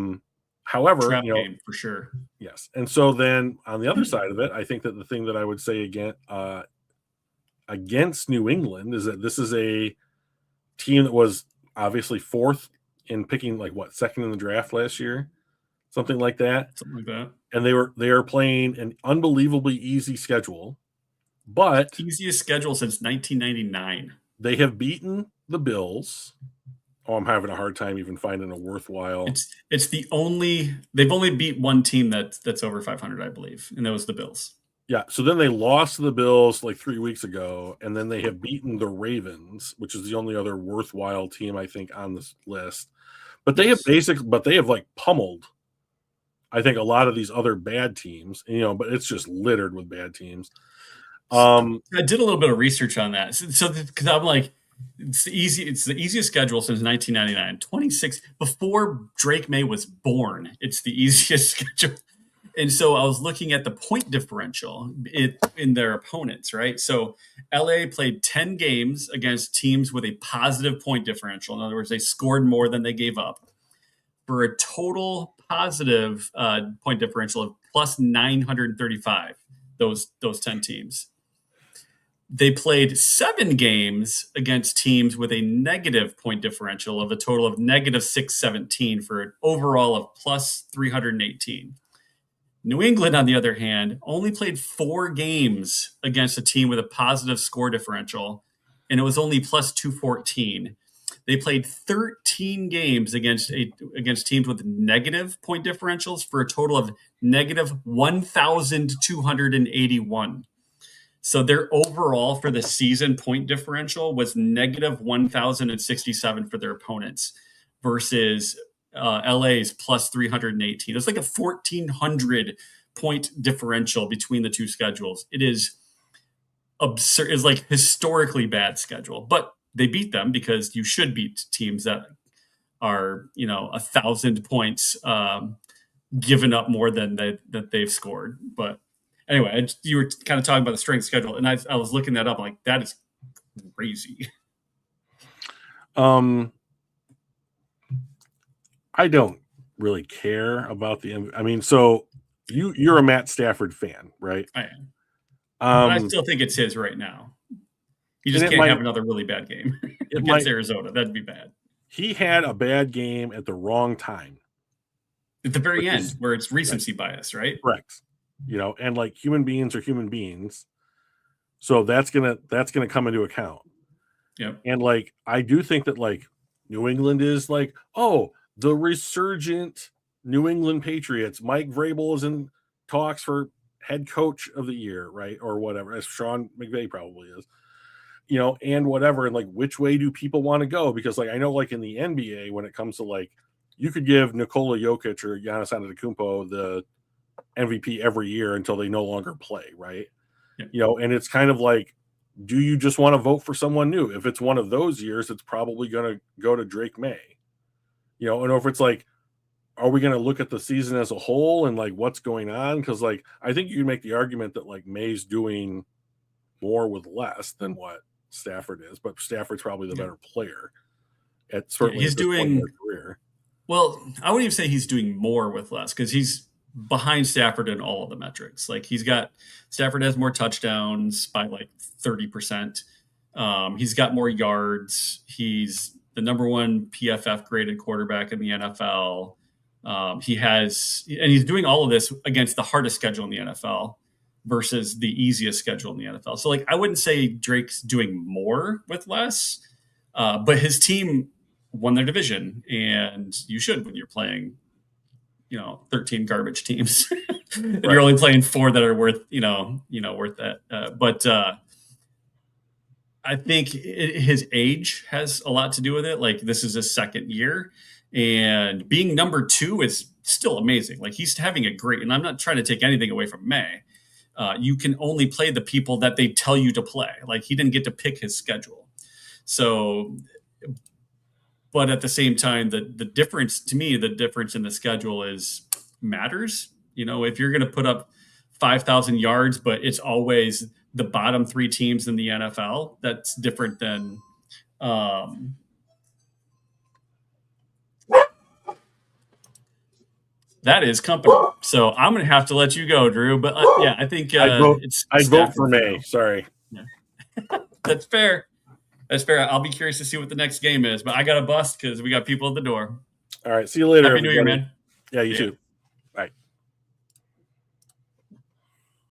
However,
trap game for sure.
Yes, and so then on the other side of it, I think that the thing that I would say against New England is that this is a team that was obviously fourth in picking, second in the draft last year, something like that. And they are playing an unbelievably easy schedule, but
easiest schedule since 1999.
They have beaten the Bills. Oh, I'm having a hard time even finding a worthwhile.
It's they've only beat one team that's over 500, I believe, and that was the Bills.
Yeah. So then they lost to the Bills like 3 weeks ago, and then they have beaten the Ravens, which is the only other worthwhile team I think on this list. But they have pummeled, I think, a lot of these other bad teams. But it's just littered with bad teams.
I did a little bit of research on that, so because I'm like, it's the easiest schedule since 1999, 26 before Drake May was born. It's the easiest schedule, and so I was looking at the point differential in their opponents. Right, so LA played 10 games against teams with a positive point differential. In other words, they scored more than they gave up, for a total positive point differential of plus 935. Those 10 teams. They played 7 games against teams with a negative point differential of a total of negative 617 for an overall of plus 318. New England, on the other hand, only played 4 games against a team with a positive score differential, and it was only plus 214. They played 13 games against teams with negative point differentials for a total of negative 1,281. So their overall for the season point differential was negative 1,067 for their opponents versus LA's plus 318. It's like a 1,400 point differential between the two schedules. It is absurd. It's like historically bad schedule, but they beat them because you should beat teams that are 1,000 points given up more than that they've scored. But anyway, you were kind of talking about the strength schedule, and I was looking that up. I'm like, that is crazy.
I don't really care about so you're a Matt Stafford fan, right?
I am. But I still think it's his right now. He just can't have another really bad game against Arizona. That'd be bad.
He had a bad game at the wrong time.
At the very end, where it's recency bias, right?
Correct. And like human beings are human beings. So that's gonna come into account.
Yep.
And like I do think that like New England is like, oh, the resurgent New England Patriots. Mike Vrabel is in talks for head coach of the year, right? Or whatever, as Sean McVay probably is. And whatever, and like which way do people want to go? Because like I know like in the NBA, when it comes to like you could give Nikola Jokic or Giannis Antetokounmpo the MVP every year until they no longer play, right?
Yeah.
And it's kind of like, do you just want to vote for someone new? If it's one of those years, it's probably going to go to Drake May. And if it's like, are we going to look at the season as a whole and like what's going on? Because like I think you can make the argument that like May's doing more with less than what Stafford is, but Stafford's probably the better player. He's doing.
Career. Well, I wouldn't even say he's doing more with less because he's behind Stafford in all of the metrics. Like Stafford has more touchdowns by like 30%. He's got more yards. He's the number one PFF graded quarterback in the NFL. And he's doing all of this against the hardest schedule in the NFL versus the easiest schedule in the NFL. So like, I wouldn't say Drake's doing more with less, but his team won their division, and you should when you're playing, 13 garbage teams. And
Right.
you're only playing 4 that are worth that. But I think his age has a lot to do with it. Like, this is his second year, and being number 2 is still amazing. Like, he's having a great, and I'm not trying to take anything away from May. You can only play the people that they tell you to play. Like, he didn't get to pick his schedule. So, but at the same time, the difference to me, the difference in the schedule matters. If you're going to put up 5,000 yards, but it's always the bottom 3 teams in the NFL, that's different than that is company. So I'm going to have to let you go, Drew. But yeah, I think
I'd vote
Stafford
for May. Sorry.
Yeah. That's fair. That's fair. I'll be curious to see what the next game is, but I got to bust because we got people at the door.
All right. See you later.
Happy New Year,
everybody.
man.
Yeah, you
Yeah.
too.